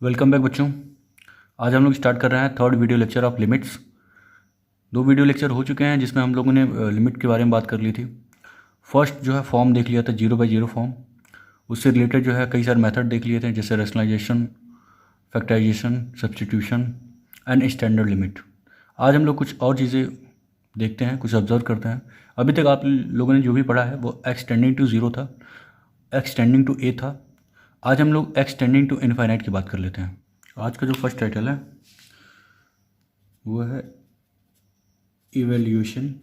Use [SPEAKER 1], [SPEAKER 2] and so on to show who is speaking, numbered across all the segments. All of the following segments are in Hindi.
[SPEAKER 1] वेलकम बैक बच्चों। आज हम लोग स्टार्ट कर रहे हैं third video lecture of limits. 2 video lecture हो चुके हैं जिसमें हम लोगों ने लिमिट के बारे में बात कर ली थी। फर्स्ट जो है फॉर्म देख लिया था 0/0 फॉर्म। उससे रिलेटेड जो है कई सारे मेथड देख लिए थे जैसे rationalisation, factorisation, substitution and standard limit. आज हम लोग कुछ और चीज़ें देखते हैं, कुछ ऑब्जर्व करते हैं। अभी तक आप लोगों ने जो भी पढ़ा है वो x टेंडिंग टू 0 था, x टेंडिंग टू a था। आज हम लोग x टेंडिंग टू इनफाइनाइट की बात कर लेते हैं। आज का जो फर्स्ट टाइटल है वो है evaluation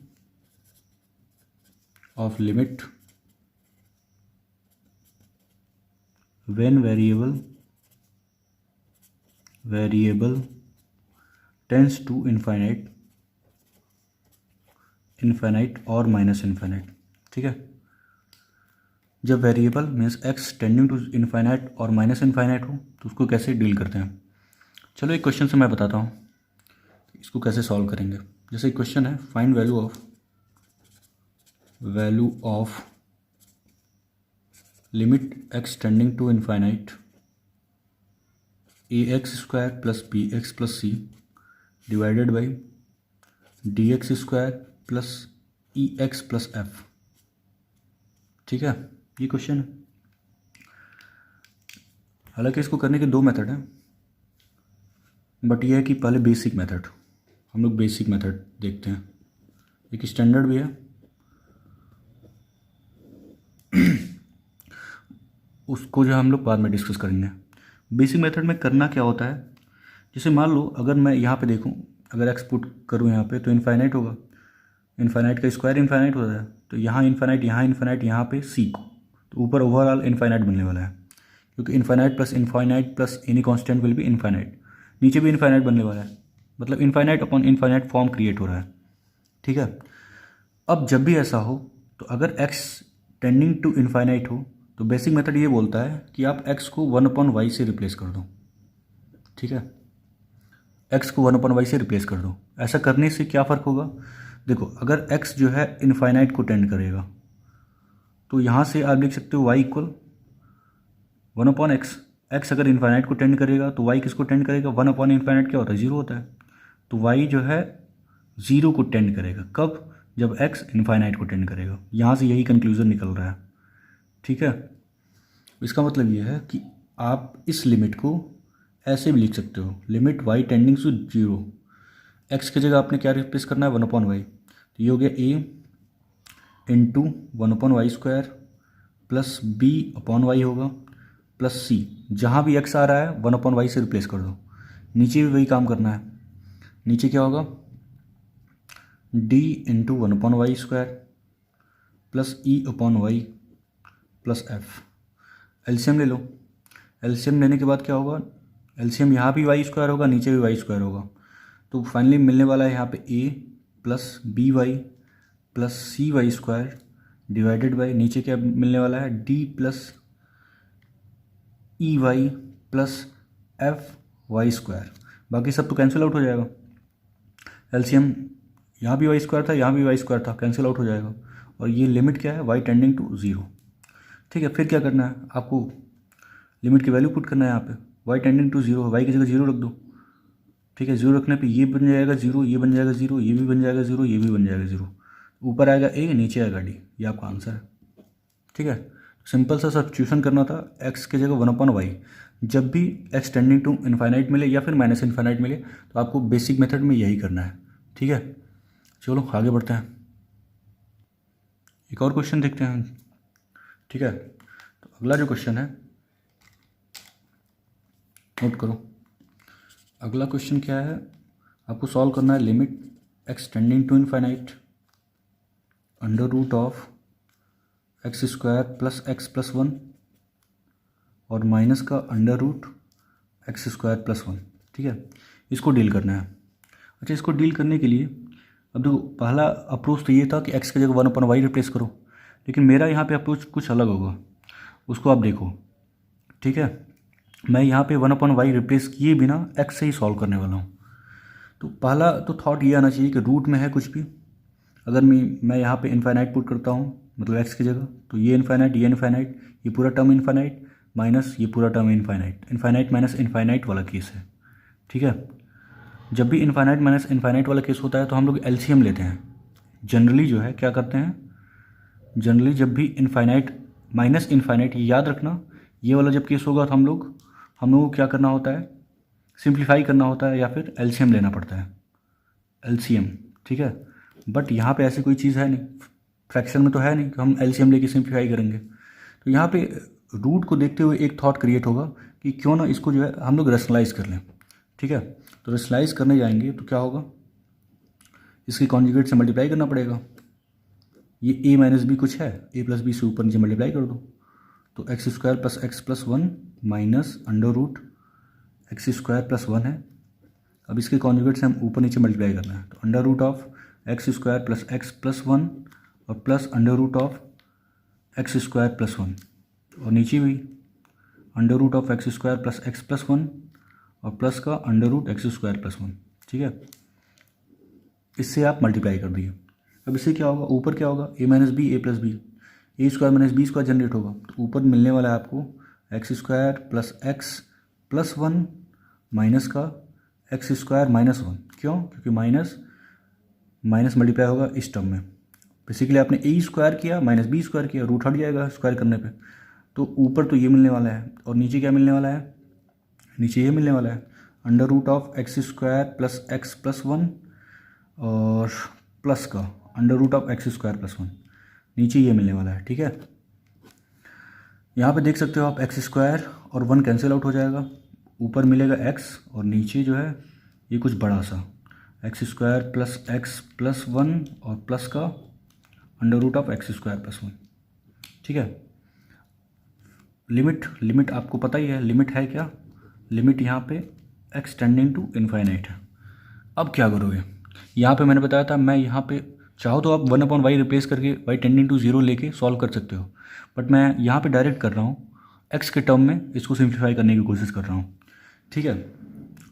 [SPEAKER 1] of limit when variable tends to infinite और माइनस इनफाइनाइट। ठीक है, जब variable means x tending to infinite और माइनस इनफाइनाइट हो तो उसको कैसे डील करते हैं। चलो एक क्वेश्चन से मैं बताता हूँ इसको कैसे सॉल्व करेंगे। जैसे एक क्वेश्चन है, find value of limit x tending to infinite ax² plus bx plus c divided by dx² plus ex plus f। ठीक है, ये क्वेश्चन है। हालांकि इसको करने के 2 मेथड हैं, बट ये है कि पहले बेसिक मेथड, हम लोग बेसिक मेथड देखते हैं। एक स्टैंडर्ड भी है उसको जो हम लोग बाद में डिस्कस करेंगे। बेसिक मेथड में करना क्या होता है, जैसे मान लो अगर मैं यहाँ पे देखूँ, अगर x पुट करूँ यहाँ पे तो इनफाइनाइट होगा, इनफाइनाइट का स्क्वायर इनफाइनाइट होता है, तो यहाँ इनफाइनाइट, यहाँ पे c को, तो ऊपर ओवरऑल इनफाइनाइट बनने वाला है क्योंकि infinite plus any constant will be infinite. नीचे भी इनफाइनाइट बनने वाला है, मतलब infinite upon infinite form create हो रहा है। ठीक है, अब जब भी ऐसा हो तो अगर x टेंडिंग टू इनफाइनाइट हो तो बेसिक मेथड ये बोलता है कि आप x को 1/y से रिप्लेस कर दो। ठीक है, x को 1/y से रिप्लेस कर दो। ऐसा करने से क्या फ़र्क होगा, देखो अगर x जो है इनफाइनाइट को टेंड करेगा तो यहाँ से आप लिख सकते हो y इक्वल 1/x। x अगर इनफाइनाइट को टेंड करेगा तो y किसको टेंड करेगा, 1/इनफाइनाइट क्या होता है, 0 होता है। तो y जो है 0 को टेंड करेगा, कब, जब x इनफाइनाइट को टेंड करेगा। यहाँ से यही कंक्लूजन निकल रहा है। ठीक है, इसका मतलब ये है कि आप इस लिमिट को ऐसे भी लिख सकते हो, limit y tending to 0। x की जगह आपने क्या रिप्लेस करना है, 1/y। तो ये हो गया a into 1/y² plus b/y होगा प्लस c। जहाँ भी x आ रहा है 1/y से रिप्लेस कर दो। नीचे भी वही काम करना है, नीचे क्या होगा, d into 1/y² plus e/y plus f। LCM ले लो, एलसीएम लेने के बाद क्या होगा, एलसीएम यहाँ भी y² होगा, नीचे भी y² होगा, तो फाइनली मिलने वाला है यहाँ पे a plus by plus cy² divided by नीचे क्या मिलने वाला है, d plus ey plus fy²। बाकी सब तो कैंसिल आउट हो जाएगा। एलसीएम यहाँ भी y² था, यहाँ भी y² था, कैंसिल आउट हो जाएगा। और ये लिमिट क्या है, y टेंडिंग टू 0। ठीक है, फिर क्या करना है, आपको लिमिट की वैल्यू पुट करना है यहाँ पे, y टेंडिंग टू 0, y की जगह 0 रख दो। ठीक है, 0 रखने पे ये बन जाएगा 0, ये बन जाएगा 0, ये भी बन जाएगा 0, ये भी बन जाएगा 0। ऊपर आएगा a, नीचे आएगा d, ये आपका आंसर है। ठीक है, सिंपल सा सब्स्टिट्यूशन करना था, x की जगह 1/y। जब भी x टेंडिंग टू इनफाइनाइट मिले या फिर माइनस इनफाइनाइट मिले तो आपको बेसिक मेथड में यही करना है। ठीक है, चलो आगे बढ़ते हैं, एक और क्वेश्चन देखते हैं। ठीक है, तो अगला जो क्वेश्चन है नोट करो। अगला क्वेश्चन क्या है, आपको सॉल्व करना है limit x tending to infinite under root of x² plus x plus 1 और माइनस का अंडर रूट x² प्लस 1। ठीक है, इसको डील करना है। अच्छा, इसको डील करने के लिए अब देखो, पहला अप्रोच तो ये था कि x की जगह 1/y रिप्लेस करो, लेकिन मेरा यहाँ पे अप्रोच कुछ अलग होगा, उसको आप देखो। ठीक है, मैं यहाँ पे 1/y रिप्लेस किए बिना x से ही सॉल्व करने वाला हूँ। तो पहला तो थॉट ये आना चाहिए कि रूट में है कुछ भी, अगर मैं यहाँ पे इनफाइनाइट पुट करता हूँ मतलब x की जगह, तो ये इनफाइनाइट, ये पूरा टर्म इनफाइनाइट, माइनस ये पूरा term infinite, infinite minus infinite वाला केस है, ठीक है। जब भी इनफाइनाइट माइनस इनफाइनाइट वाला केस होता है तो हम लोग एलसीएम लेते हैं। जनरली जो है क्या करते हैं, जनरली जब भी इनफाइनाइट माइनस इनफाइनाइट, याद रखना ये वाला जब केस होगा तो हम लोग को क्या करना होता है, सिंप्लीफाई करना होता है या फिर एलसीएम लेना पड़ता है, एलसीएम, ठीक है। बट यहाँ पे ऐसी कोई चीज़ है नहीं, फ्रैक्शन में तो है नहीं कि हम एलसीएम लेके सिंप्लीफाई करेंगे। तो यहाँ पे रूट को देखते हुए एक थॉट क्रिएट होगा कि क्यों ना इसको जो है हम लोग रेशनलाइज कर लें, ठीक है। तो रेशनलाइज करने जाएंगे तो क्या होगा, इसके कॉन्जुगेट से मल्टीप्लाई करना पड़ेगा। ये a माइनस बी कुछ है, a प्लस बी से ऊपर नीचे मल्टीप्लाई कर दो, तो x square plus x plus one minus under root x square plus one है। अब इसके कॉन्जुगेट से हम ऊपर नीचे मल्टीप्लाई करना है, तो under root of x square plus x plus one और plus under root of x square plus one, और नीचे भी under root of x square plus x plus one और प्लस का under root x square plus one, ठीक है। इससे आप मल्टीप्लाई कर दिए। अब इससे क्या होगा, ऊपर क्या होगा, a minus b a plus b, a square minus b square generate होगा, तो ऊपर मिलने वाला है आपको x square plus x plus one minus का एक्स स्क्वायर माइनस वन। क्यों, क्योंकि माइनस माइनस मल्टीप्लाई होगा इस टर्म में। बेसिकली आपने ए स्क्वायर किया माइनस बी स्क्वायर किया, रूट हट जाएगा स्क्वायर करने पे, तो ऊपर तो ये मिलने वाला है और नीचे क्या मिलने वाला है, नीचे ये मिलने वाला है under root of x square plus x plus one और प्लस का under root of x square plus one, नीचे ये मिलने वाला है, ठीक है। यहाँ पे देख सकते हो आप एक्स स्क्वायर और वन कैंसिल आउट हो जाएगा, ऊपर मिलेगा एक्स और नीचे जो है ये कुछ बड़ा सा एक्स स्क्वायर प्लस वन और प्लस का under root of x square plus one, ठीक है। लिमिट आपको पता ही है, लिमिट है क्या, लिमिट यहाँ पे एक्स टेंडिंग टू इनफाइनाइट है। अब क्या करोगे, यहाँ पे मैंने बताया था, मैं यहाँ पे चाहो तो आप 1/y रिप्लेस करके y टेंडिंग टू 0 लेके सॉल्व कर सकते हो, बट मैं यहाँ पे डायरेक्ट कर रहा हूँ x के टर्म में, इसको सिंप्लीफाई करने की कोशिश कर रहा हूँ, ठीक है।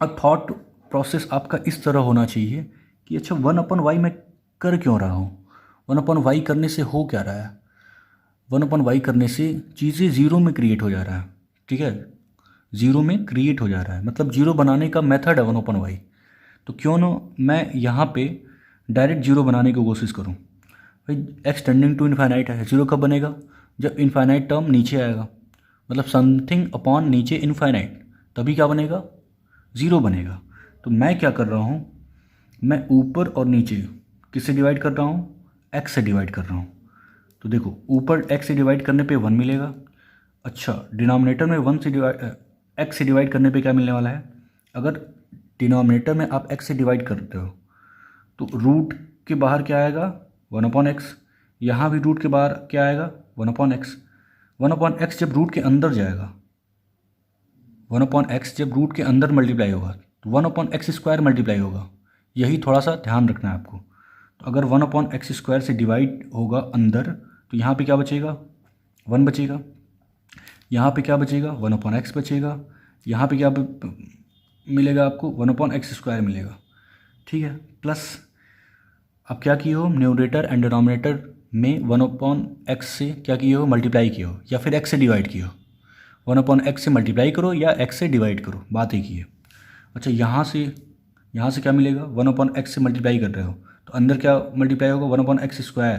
[SPEAKER 1] अब थॉट प्रोसेस आपका इस तरह होना चाहिए कि अच्छा 1/y मैं कर क्यों रहा हूँ, 1/y करने से हो क्या रहा है, 1/y करने से चीज़ें ज़ीरो में क्रिएट हो जा रहा है, ठीक है, ज़ीरो में क्रिएट हो जा रहा है, मतलब जीरो बनाने का मेथड है 1/y। तो क्यों ना मैं यहाँ पे डायरेक्ट जीरो बनाने की कोशिश करूँ। भाई एक्स टेंडिंग टू इनफाइनाइट है, जीरो कब बनेगा, जब इनफाइनाइट टर्म नीचे आएगा, मतलब समथिंग अपॉन नीचे इनफाइनाइट, तभी क्या बनेगा, ज़ीरो बनेगा। तो मैं क्या कर रहा हूँ, मैं ऊपर और नीचे किससे डिवाइड कर रहा हूँ, एक्स से डिवाइड कर रहा हूँ। तो देखो ऊपर एक्स से डिवाइड करने पे 1 मिलेगा, अच्छा डिनोमिनेटर में एक्स से डिवाइड करने पे क्या मिलने वाला है, अगर डिनोमिनेटर में आप x से डिवाइड करते हो तो रूट के बाहर क्या आएगा 1/x, यहाँ भी रूट के बाहर क्या आएगा 1/x। 1/x जब रूट के अंदर जाएगा, 1/x जब रूट के अंदर मल्टीप्लाई होगा तो 1/x स्क्वायर मल्टीप्लाई होगा, यही थोड़ा सा ध्यान रखना है आपको। तो अगर 1/x स्क्वायर से डिवाइड होगा अंदर तो यहाँ पे क्या बचेगा, 1 बचेगा, यहाँ पे क्या बचेगा 1/x बचेगा, यहाँ पे क्या मिलेगा आपको 1/x स्क्वायर मिलेगा, ठीक है। प्लस अब क्या किए हो, न्यूमरेटर एंड डिनोमिनेटर में 1/x से क्या किए हो, मल्टीप्लाई किए हो, या फिर x से डिवाइड किए हो। 1/x से मल्टीप्लाई करो या x से डिवाइड करो, बात एक ही है। अच्छा यहाँ से क्या मिलेगा, 1/x से मल्टीप्लाई कर रहे हो तो अंदर क्या मल्टीप्लाई होगा 1/x स्क्वायर,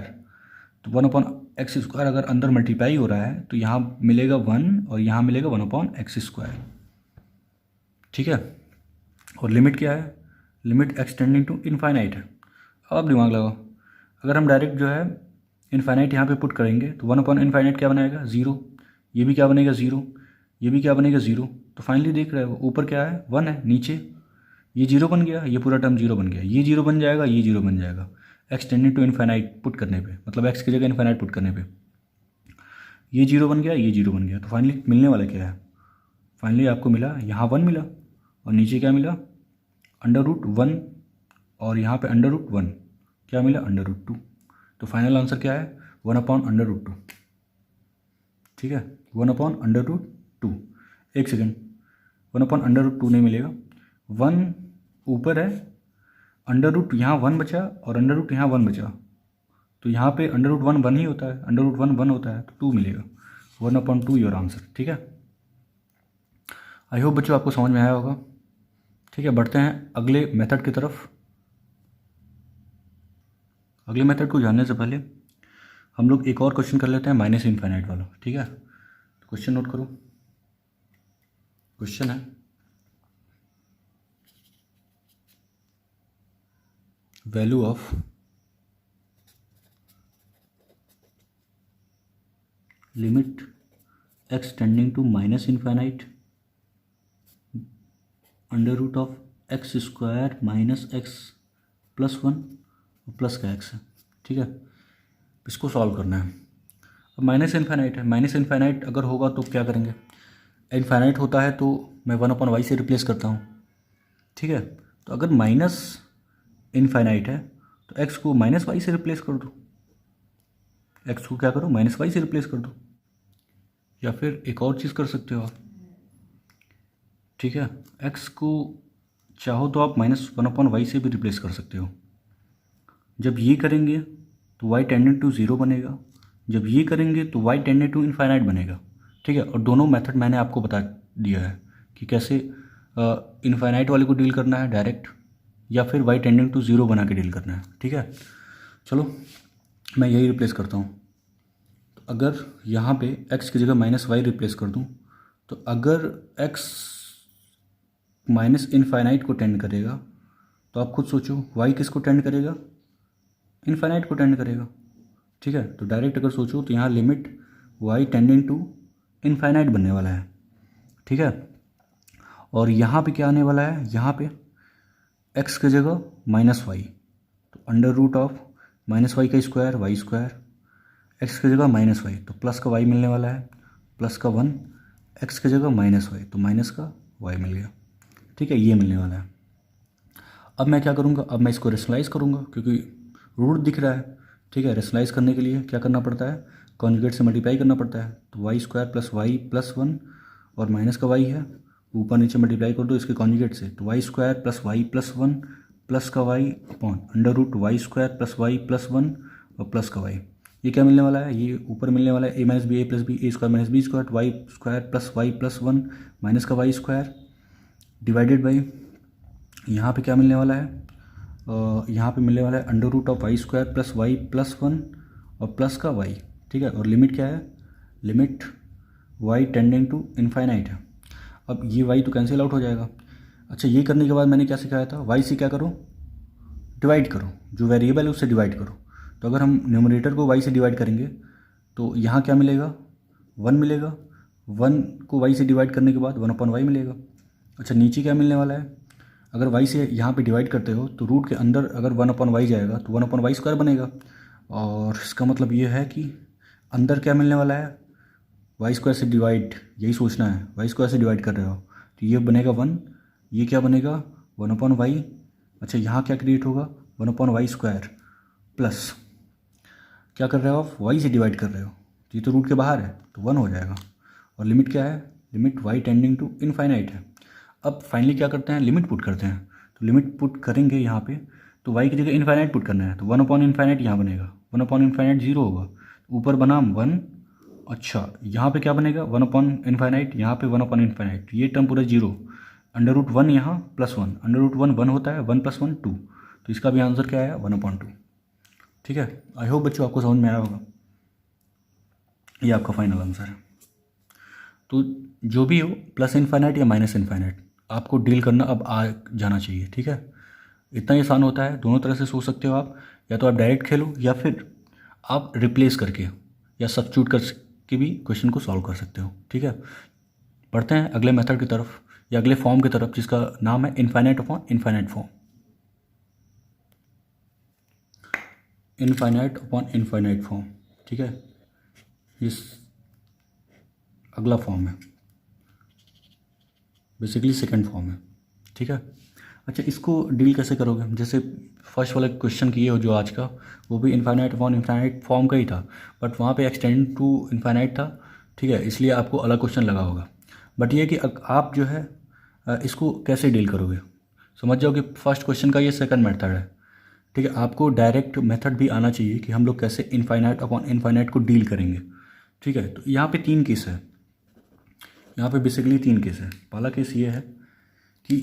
[SPEAKER 1] तो 1/x स्क्वायर अगर अंदर मल्टीप्लाई हो रहा है तो यहाँ मिलेगा 1 और यहाँ मिलेगा 1/x स्क्वायर, ठीक है। और लिमिट क्या है, limit x tending to infinite है। अब दिमाग लगाओ, अगर हम डायरेक्ट जो है इनफाइनाइट यहाँ पे पुट करेंगे तो 1/इनफाइनाइट क्या बनाएगा 0, ये भी क्या बनेगा 0, ये भी क्या बनेगा 0। तो फाइनली देख रहे हो ऊपर क्या है 1 है, नीचे ये 0 बन गया, ये पूरा टर्म 0 बन गया, ये 0 बन जाएगा, ये 0 बन जाएगा x tending to infinite put करने पे, मतलब एक्स की जगह इनफाइनाइट पुट करने पे ये 0 बन गया, ये 0 बन गया। तो फाइनली मिलने वाला क्या है, फाइनली आपको मिला यहाँ 1 मिला और नीचे क्या मिला √1 और यहाँ पे √1 क्या मिला √2। तो फाइनल आंसर क्या है 1/√2, ठीक है, 1/√2। एक सेकेंड, 1/√2 नहीं मिलेगा, 1 ऊपर है, अंडर यहाँ 1 बचा और अंडर यहाँ 1 बचा, तो यहाँ पे √1 1 ही होता है, √1 1 होता है, तो 2 मिलेगा, 1/2 योर आंसर, ठीक है। आई होप बच्चों आपको समझ में आया होगा। ठीक है, बढ़ते हैं अगले मेथड की तरफ। अगले मेथड को जानने से पहले हम लोग एक और क्वेश्चन कर लेते हैं माइनस इनफाइनाइट वाला। ठीक है, तो क्वेश्चन नोट करो। क्वेश्चन है value of limit x tending to minus infinite under root of x square minus x plus one और प्लस का एक्स है। ठीक है, इसको सॉल्व करना है। अब माइनस इनफाइनाइट है, माइनस इनफाइनाइट अगर होगा तो क्या करेंगे, इनफाइनाइट होता है तो मैं 1/y से रिप्लेस करता हूँ। ठीक है, तो अगर माइनस इनफाइनाइट है तो x को माइनस वाई से रिप्लेस कर दो, x को क्या करो माइनस वाई से रिप्लेस कर दो, या फिर एक और चीज़ कर सकते हो आप। ठीक है, x को चाहो तो आप -1/y से भी रिप्लेस कर सकते हो। जब ये करेंगे तो y टेंडेंट टू ज़ीरो बनेगा, जब ये करेंगे तो y टेंडेंट टू इनफाइनाइट बनेगा। ठीक है, और दोनों मेथड मैंने आपको बता दिया है कि कैसे इनफाइनाइट वाले को डील करना है डायरेक्ट, या फिर y टेंडेंट टू ज़ीरो बना के डील करना है। ठीक है, चलो मैं यही रिप्लेस करता हूँ। तो अगर यहाँ पे x की जगह -y रिप्लेस कर दूँ, तो अगर x माइनस इनफाइनाइट को टेंड करेगा तो आप खुद सोचो y किसको टेंड करेगा, इनफाइनाइट को टेंड करेगा। ठीक है, तो डायरेक्ट अगर सोचो तो यहाँ limit y tending to infinite बनने वाला है। ठीक है, और यहाँ पे क्या आने वाला है, यहाँ पे x की जगह -y, तो अंडर रूट ऑफ -y का स्क्वायर वाई स्क्वायर, एक्स की जगह -y तो प्लस का y मिलने वाला है, प्लस का 1, एक्स की जगह -y तो माइनस का y मिल गया। ठीक है, ये मिलने वाला है। अब मैं क्या करूँगा, अब मैं इसको रेशनलाइज करूँगा क्योंकि रूट दिख रहा है। ठीक है, रेशनलाइज करने के लिए क्या करना पड़ता है, कॉन्जुगेट से मल्टीप्लाई करना पड़ता है। तो y square plus y plus 1 और माइनस का y है, ऊपर नीचे मल्टीप्लाई कर दो इसके कॉन्जुगेट से, तो y square plus y plus 1 plus का y upon under root y square plus y plus 1 और प्लस का y। ये क्या मिलने वाला है, ये ऊपर मिलने वाला है a minus b a plus b a square minus b square, y square plus y plus 1 minus का y स्क्वायर डिवाइडेड बाई यहाँ पे क्या मिलने वाला है, यहाँ पे मिलने वाला है under root of y square plus y plus 1 और प्लस का y। ठीक है, और लिमिट क्या है, limit y tending to infinite है। अब ये y तो कैंसिल आउट हो जाएगा। अच्छा, ये करने के बाद मैंने क्या सिखाया था, y से क्या करो, डिवाइड करो, जो वेरिएबल है उससे डिवाइड करो। तो अगर हम न्यूमरेटर को y से डिवाइड करेंगे तो यहाँ क्या मिलेगा, 1 मिलेगा, 1 को y से डिवाइड करने के बाद 1/y मिलेगा। अच्छा, नीचे क्या मिलने वाला है, अगर y से यहाँ पे डिवाइड करते हो तो रूट के अंदर अगर 1/y जाएगा तो 1/y स्क्वायर बनेगा, और इसका मतलब ये है कि अंदर क्या मिलने वाला है, वाई स्क्वायर से डिवाइड, यही सोचना है, वाई स्क्वायर से डिवाइड कर रहे हो तो ये बनेगा 1, ये क्या बनेगा 1/y। अच्छा, यहाँ क्या क्रिएट होगा 1/y स्क्वायर प्लस क्या कर रहे हो आप, y से डिवाइड कर रहे हो तो ये तो रूट के बाहर है तो 1 हो जाएगा, और लिमिट क्या है, limit y tending to infinite है। अब फाइनली क्या करते हैं, लिमिट पुट करते हैं। तो लिमिट पुट करेंगे यहाँ पे, तो y की जगह इनफाइनाइट पुट करना है, तो 1/इनफाइनाइट यहाँ बनेगा, 1/इनफाइनाइट 0 होगा, ऊपर बना 1। अच्छा, यहाँ पे क्या बनेगा 1/इनफाइनाइट, यहाँ पे 1/इनफाइनाइट, ये टर्म पूरा 0, अंडर रूट 1 यहाँ प्लस 1, अंडर रूट 1 1 होता है, 1 + 1 2, तो इसका भी आंसर क्या आया 1/2। ठीक है, आई होप बच्चों आपको समझ में आया होगा, ये आपका फाइनल आंसर है। तो जो भी हो प्लस इनफाइनाइट या माइनस इनफाइनाइट आपको डील करना अब आ जाना चाहिए। ठीक है, इतना ही आसान होता है, दोनों तरह से सोच सकते हो आप, या तो आप डायरेक्ट खेलो या फिर आप रिप्लेस करके या सब्स्टिट्यूट करके भी क्वेश्चन को सॉल्व कर सकते हो। ठीक है, पढ़ते हैं अगले मेथड की तरफ या अगले फॉर्म की तरफ जिसका नाम है infinite upon infinite form. Infinite upon infinite form, ठीक है, इस अगला फॉर्म है, बेसिकली सेकंड फॉर्म है। ठीक है, अच्छा इसको डील कैसे करोगे, जैसे फर्स्ट वाला क्वेश्चन किए हो जो आज का, वो भी इनफाइनाइट अपॉन इनफाइनाइट फॉर्म का ही था, बट वहाँ पे एक्सटेंड टू इनफाइनाइट था। ठीक है, इसलिए आपको अलग क्वेश्चन लगा होगा, बट ये कि आप जो है इसको कैसे डील करोगे, समझ जाओ कि फर्स्ट क्वेश्चन का ये सेकंड मेथड है। ठीक है, आपको डायरेक्ट मेथड भी आना चाहिए कि हम लोग कैसे इनफाइनाइट अपॉन इनफाइनाइट को डील करेंगे। ठीक है, तो यहाँ पे 3 केस है, यहाँ पे बेसिकली 3 केस है। पहला केस ये है कि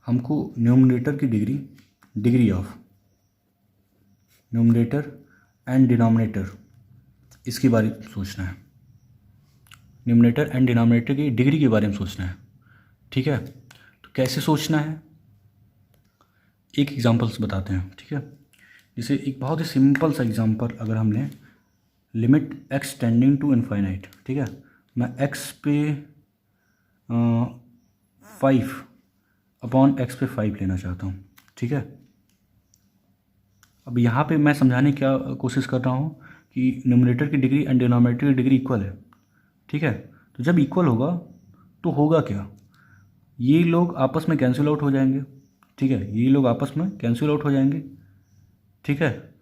[SPEAKER 1] हमको न्यूमरेटर की degree of numerator and denominator इसके बारे में सोचना है। न्यूमरेटर एंड डिनोमिनेटर की डिग्री के बारे में सोचना है, ठीक है। तो कैसे सोचना है, एक एग्जांपल्स बताते हैं, ठीक है। जैसे एक बहुत ही सिंपल सा एग्जांपल अगर हम लें, limit x tending to infinite, ठीक है। मैं x पे 5 अपॉन x पे 5 लेना चाहता हूँ, ठीक है। अब यहाँ पे मैं समझाने की क्या कोशिश कर रहा हूँ कि न्यूमरेटर की डिग्री एंड डिनोमिनेटर की डिग्री इक्वल है, ठीक है। तो जब इक्वल होगा तो होगा क्या, ये लोग आपस में कैंसिल आउट हो जाएंगे, ठीक है। ये लोग आपस में कैंसिल आउट हो जाएंगे, ठीक है।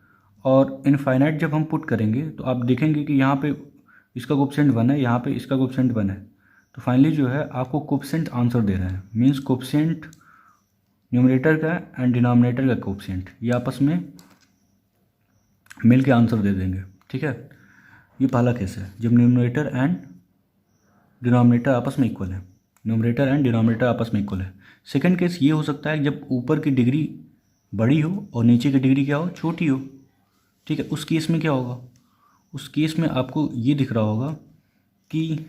[SPEAKER 1] और इनफाइनाइट जब हम पुट करेंगे तो आप देखेंगे कि यहाँ पे इसका कोएफिशिएंट 1 है, यहाँ पे इसका कोएफिशिएंट 1 है। तो फाइनली जो है आपको कोएफिशिएंट आंसर दे रहा है, मीन्स कोएफिशिएंट न्यूमरेटर का एंड डिनोमिनेटर का कोएफिशिएंट ये आपस में मिल के आंसर दे देंगे, ठीक है। ये पहला केस है जब न्यूमरेटर एंड डिनोमिनेटर आपस में इक्वल है, न्यूमरेटर एंड डिनोमिनेटर आपस में इक्वल है। सेकंड केस ये हो सकता है जब ऊपर की डिग्री बड़ी हो और नीचे की डिग्री क्या हो, छोटी हो, ठीक है। उस केस में क्या होगा, उस केस में आपको ये दिख रहा होगा कि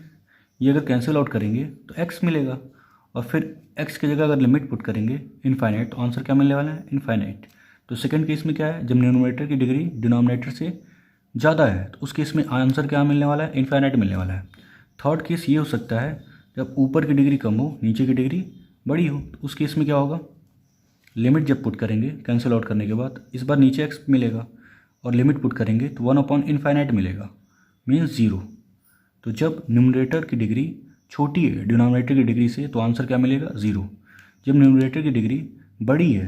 [SPEAKER 1] ये अगर कैंसिल आउट करेंगे तो x मिलेगा, और फिर x की जगह अगर लिमिट पुट करेंगे इनफाइनाइट तो आंसर क्या मिलने वाला है, इनफाइनाइट। तो सेकंड केस में क्या है, जब न्यूमरेटर की डिग्री डिनोमिनेटर से ज़्यादा है तो उस केस में आंसर क्या मिलने वाला है, इनफाइनाइट मिलने वाला है। थर्ड केस ये हो सकता है जब ऊपर की डिग्री कम हो नीचे की डिग्री बड़ी हो, तो उस केस में क्या होगा, लिमिट जब पुट करेंगे कैंसिल आउट करने के बाद इस बार नीचे x मिलेगा और लिमिट पुट करेंगे तो 1 अपॉन इनफाइनाइट मिलेगा, मीन्स 0। तो जब न्यूमरेटर की डिग्री छोटी है डिनोमिनेटर की डिग्री से तो आंसर क्या मिलेगा, 0। जब न्यूमरेटर की डिग्री बड़ी है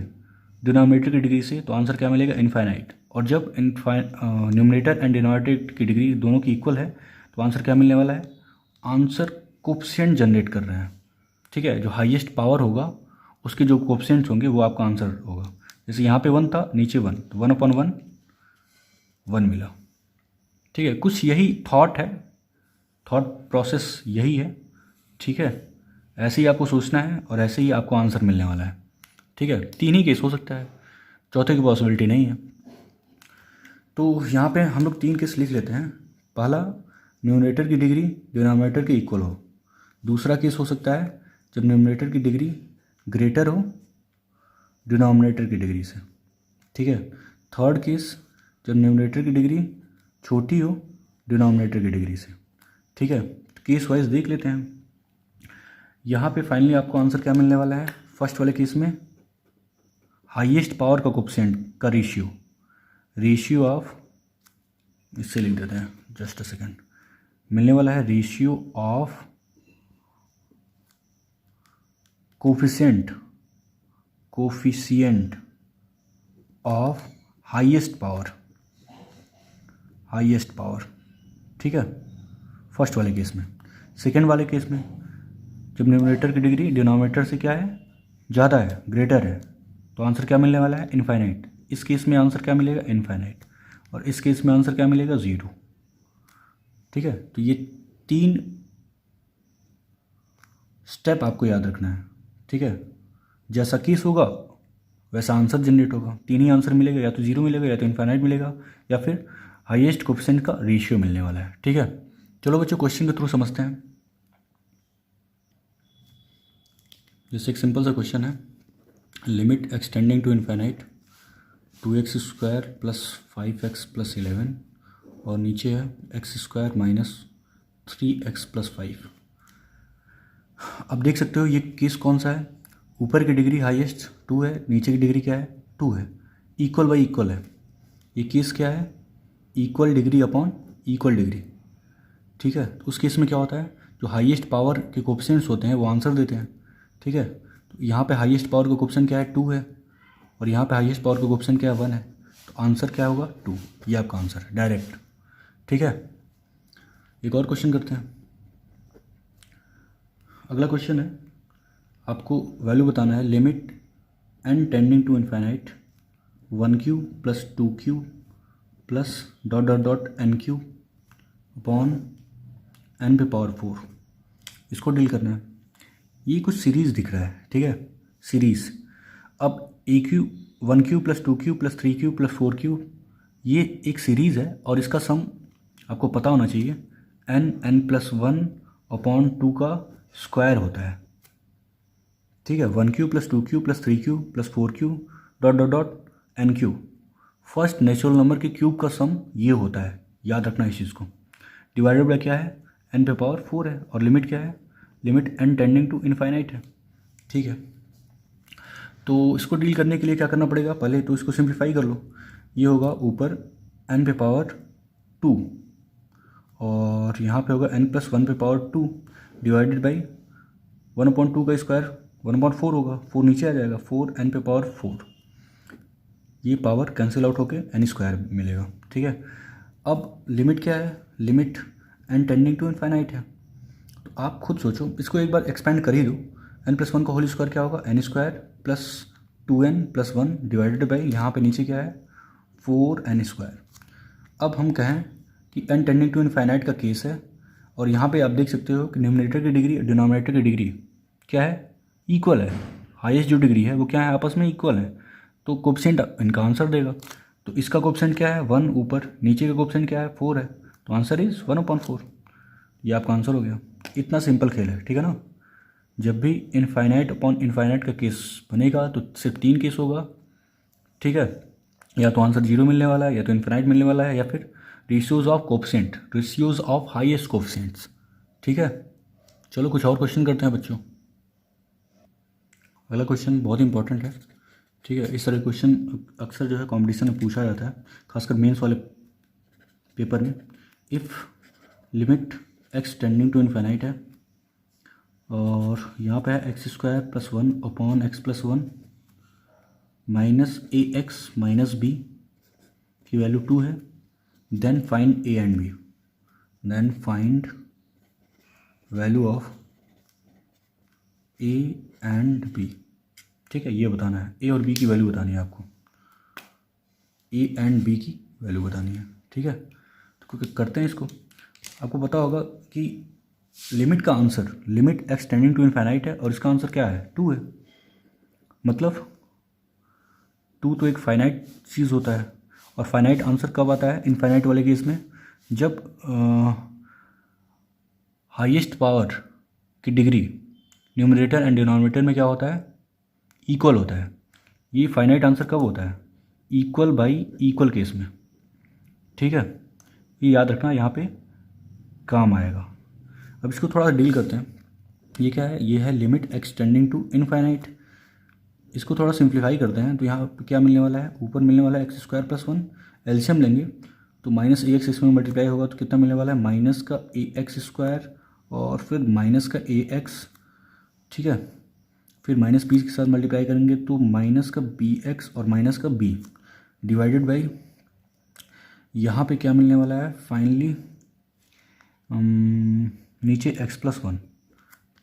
[SPEAKER 1] डिनोमिनेटर की डिग्री से तो आंसर क्या मिलेगा, इनफाइनाइट। और जब न्यूमरेटर एंड डिनोमिनेटर की डिग्री दोनों की इक्वल है तो आंसर क्या मिलने वाला है, आंसर कोएफिशिएंट जनरेट कर रहे हैं, ठीक है। जो हाईएस्ट पावर होगा उसके जो कोएफिशिएंट्स होंगे वो आपका आंसर होगा। जैसे यहाँ पे 1 था नीचे 1, तो 1 अपॉन 1 मिला, ठीक है। कुछ यही थॉट है, थॉट प्रोसेस यही है, ठीक है। ऐसे ही आपको सोचना है और ऐसे ही आपको आंसर मिलने वाला है, ठीक है। 3 ही केस हो सकता है, चौथे की पॉसिबिलिटी नहीं है। तो यहाँ पे हम लोग 3 केस लिख लेते हैं। पहला, न्यूमरेटर की डिग्री डिनोमिनेटर के इक्वल हो। दूसरा केस हो सकता है जब न्यूमरेटर की डिग्री ग्रेटर हो डिनोमिनेटर की डिग्री से, ठीक है। थर्ड केस जब न्यूमरेटर की डिग्री छोटी हो डिनोमिनेटर की डिग्री से, ठीक है। तो केस वाइज देख लेते हैं। यहाँ पे फाइनली आपको आंसर क्या मिलने वाला है, फर्स्ट वाले केस में हाईएस्ट पावर का कोएफिशिएंट का रेशियो ऑफ, इससे लिख देते हैं, जस्ट अ सेकेंड, मिलने वाला है ratio of coefficient of highest power, ठीक है, फर्स्ट वाले केस में। सेकेंड वाले केस में जब न्यूमरेटर की डिग्री डिनोमिनेटर से क्या है, ज़्यादा है, ग्रेटर है, तो आंसर क्या मिलने वाला है, इनफाइनाइट। इस केस में आंसर क्या मिलेगा, इनफाइनाइट। और इस केस में आंसर क्या मिलेगा, 0, ठीक है। तो ये 3 स्टेप आपको याद रखना है, ठीक है। जैसा केस होगा वैसा आंसर जनरेट होगा। 3 ही आंसर मिलेगा, या तो 0 मिलेगा, या तो इनफाइनाइट मिलेगा, या फिर हाईएस्ट कोएफिशिएंट का रेशियो मिलने वाला है, ठीक है। चलो बच्चों क्वेश्चन के थ्रू समझते हैं। जैसे एक सिंपल सा क्वेश्चन है, limit x tending to infinite 2x² plus 5x plus 11, और नीचे है x² माइनस 3x प्लस 5। अब देख सकते हो ये केस कौन सा है, ऊपर की डिग्री हाईएस्ट 2 है, नीचे की डिग्री क्या है, 2 है, इक्वल बाई इक्वल है। ये केस क्या है, equal degree upon equal degree, ठीक है। तो उस केस में क्या होता है, जो हाईएस्ट पावर के कोएफिशिएंट्स होते हैं वो आंसर देते हैं, ठीक है। तो यहाँ पे हाईएस्ट पावर का कोएफिशिएंट क्या है, 2 है, और यहाँ पे हाईएस्ट पावर का कोएफिशिएंट क्या है, 1 है। तो आंसर क्या होगा, 2। ये आपका आंसर है डायरेक्ट, ठीक है। एक और क्वेश्चन करते हैं। अगला क्वेश्चन है, आपको वैल्यू बताना है, limit n tending to infinite 1 cube plus 2 cube plus dot dot dot n cube upon n पे पावर 4, इसको डील करना है। ये कुछ सीरीज़ दिख रहा है, ठीक है, सीरीज़। अब a q 1 q plus 2 q plus 3 q plus 4 q, ये एक सीरीज़ है और इसका सम आपको पता होना चाहिए n+1 अपॉन 2 का स्क्वायर होता है, ठीक है। 1 q plus 2 q plus 3 q plus 4 Q dot dot dot n Q, first natural number के क्यूब का सम ये होता है, याद रखना इस चीज़ को। डिवाइडेड बाय क्या है, n पे पावर 4 है, और लिमिट क्या है, limit n tending to infinite है, ठीक है। तो इसको डील करने के लिए क्या करना पड़ेगा, पहले तो इसको सिंप्लीफाई कर लो। ये होगा ऊपर n पे पावर 2 और यहाँ पे होगा n+1 पे पावर 2 डिवाइडेड बाई 1/2 का स्क्वायर 1/4 होगा, 4 नीचे आ जाएगा, 4n पे पावर 4, ये पावर कैंसिल आउट होके n² मिलेगा, ठीक है। अब लिमिट क्या है, limit n tending to infinite है। तो आप खुद सोचो, इसको एक बार एक्सपेंड कर ही दो। n+1 का होल स्क्वायर क्या होगा, n² plus 2n+1 divided by यहाँ पे नीचे क्या है 4n²। अब हम कहें कि n टेंडिंग टू इनफाइनाइट का केस है, और यहाँ पे आप देख सकते हो कि न्यूमरेटर की डिग्री डिनोमिनेटर की डिग्री क्या है, इक्वल है। हाईएस्ट जो डिग्री है वो क्या है, आपस में इक्वल है, तो कोएफिशिएंट इनका आंसर देगा। तो इसका कोएफिशिएंट क्या है 1 ऊपर, नीचे का कोएफिशिएंट क्या है 4 है, तो आंसर इज़ 1/4। ये आपका आंसर हो गया। इतना सिंपल खेल है, ठीक है ना। जब भी इनफाइनाइट अपॉन इनफाइनाइट का केस बनेगा तो सिर्फ 3 केस होगा, ठीक है। या तो आंसर 0 मिलने वाला है, या तो इनफाइनाइट मिलने वाला है, या फिर ratios of coefficient, ratios of highest coefficients, ठीक है। चलो कुछ और क्वेश्चन करते हैं बच्चों। अगला क्वेश्चन बहुत इंपॉर्टेंट है, ठीक है। इस तरह क्वेश्चन अक्सर जो है कॉम्पिटिशन में पूछा जाता है, खासकर मेंस वाले पेपर में। If limit x tending to infinite है और यहाँ पे है x² + 1 अपॉन x+1 minus ax minus b की वैल्यू 2 है, then find a and b, then find value of a and b, ठीक है। ये बताना है, a और b की वैल्यू बतानी है आपको, a एंड b की वैल्यू बतानी है, ठीक है। तो करते हैं इसको। आपको पता होगा कि लिमिट का answer, limit x tending to infinite है और इसका आंसर क्या है 2 है, मतलब 2 तो एक फाइनाइट चीज़ होता है, और फाइनाइट आंसर कब आता है इनफाइनाइट वाले केस में, जब हाईएस्ट पावर की डिग्री न्यूमरेटर एंड डिनोमिनेटर में क्या होता है, इक्वल होता है। ये फाइनाइट आंसर कब होता है, इक्वल बाई इक्वल केस में, ठीक है। ये याद रखना, यहाँ पे काम आएगा। अब इसको थोड़ा डील करते हैं। ये क्या है, ये है limit x tending to infinite. इसको थोड़ा सिंप्लीफाई करते हैं, तो यहाँ पे क्या मिलने वाला है, ऊपर मिलने वाला है x² + 1, एलसीएम लेंगे तो -ax इसमें मल्टीप्लाई होगा तो कितना मिलने वाला है, माइनस का ax² और फिर माइनस का ax, ठीक है। फिर -b के साथ मल्टीप्लाई करेंगे तो माइनस का bx और माइनस का b डिवाइडेड बाई यहाँ पे क्या मिलने वाला है फाइनली, नीचे x+1,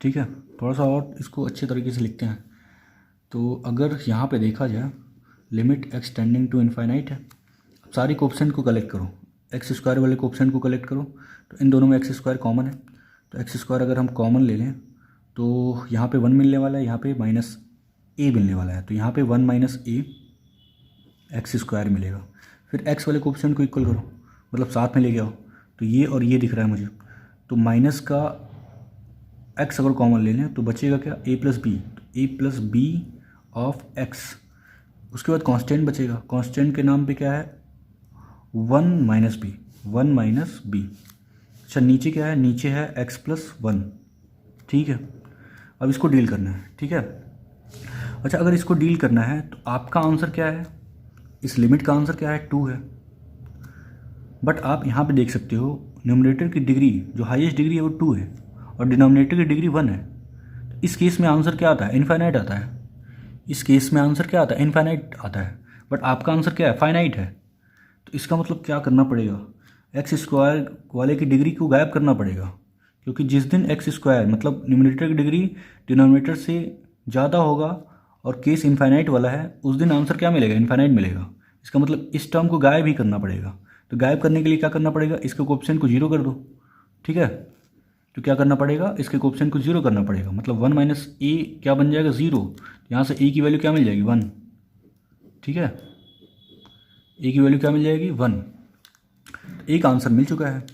[SPEAKER 1] ठीक है। थोड़ा सा और इसको अच्छे तरीके से लिखते हैं। तो अगर यहाँ पे देखा जाए limit x tending to infinite है, अब सारी कोएफिशिएंट को कलेक्ट करो, x² वाले कोएफिशिएंट को कलेक्ट करो, तो इन दोनों में x² कॉमन है, तो x² अगर हम कॉमन ले लें तो यहाँ पे 1 मिलने वाला है, यहाँ पे -a मिलने वाला है, तो यहाँ पे 1 - a x² मिलेगा। फिर x वाले कोएफिशिएंट को इक्वल करो, मतलब साथ में ले आओ, तो ये और ये दिख रहा है मुझे, तो माइनस का x अगर कॉमन ले लें तो बचेगा क्या, a + b, तो a + b ऑफ x। उसके बाद कांस्टेंट बचेगा, कांस्टेंट के नाम पे क्या है 1 - b, 1 - b। अच्छा नीचे क्या है, नीचे है x+1, ठीक है। अब इसको डील करना है, ठीक है। अच्छा अगर इसको डील करना है तो आपका आंसर क्या है, इस लिमिट का आंसर क्या है 2 है, बट आप यहाँ पे देख सकते हो न्यूमरेटर की डिग्री जो हाईएस्ट डिग्री है वो 2 है और डिनोमिनेटर की डिग्री 1 है। तो इस केस में आंसर क्या आता है, इनफाइनाइट आता है। इस केस में आंसर क्या आता है, इनफाइनाइट आता है, बट आपका आंसर क्या है, फाइनाइट है। तो इसका मतलब क्या करना पड़ेगा, x² वाले की डिग्री को गायब करना पड़ेगा, क्योंकि जिस दिन x² मतलब न्यूमरेटर की डिग्री डिनोमिनेटर से ज़्यादा होगा और केस इनफाइनाइट वाला है, उस दिन आंसर क्या मिलेगा, इनफाइनाइट मिलेगा। इसका मतलब इस टर्म को गायब ही करना पड़ेगा, तो गायब करने के लिए क्या करना पड़ेगा, इसके कोएफिशिएंट को जीरो कर दो, ठीक है। तो क्या करना पड़ेगा, इसके कोएफिशिएंट को जीरो करना पड़ेगा, मतलब 1 माइनस ए क्या बन जाएगा, ज़ीरो। यहाँ से ए की वैल्यू क्या मिल जाएगी, 1, ठीक है। ए की वैल्यू क्या मिल जाएगी, 1। एक आंसर मिल चुका है।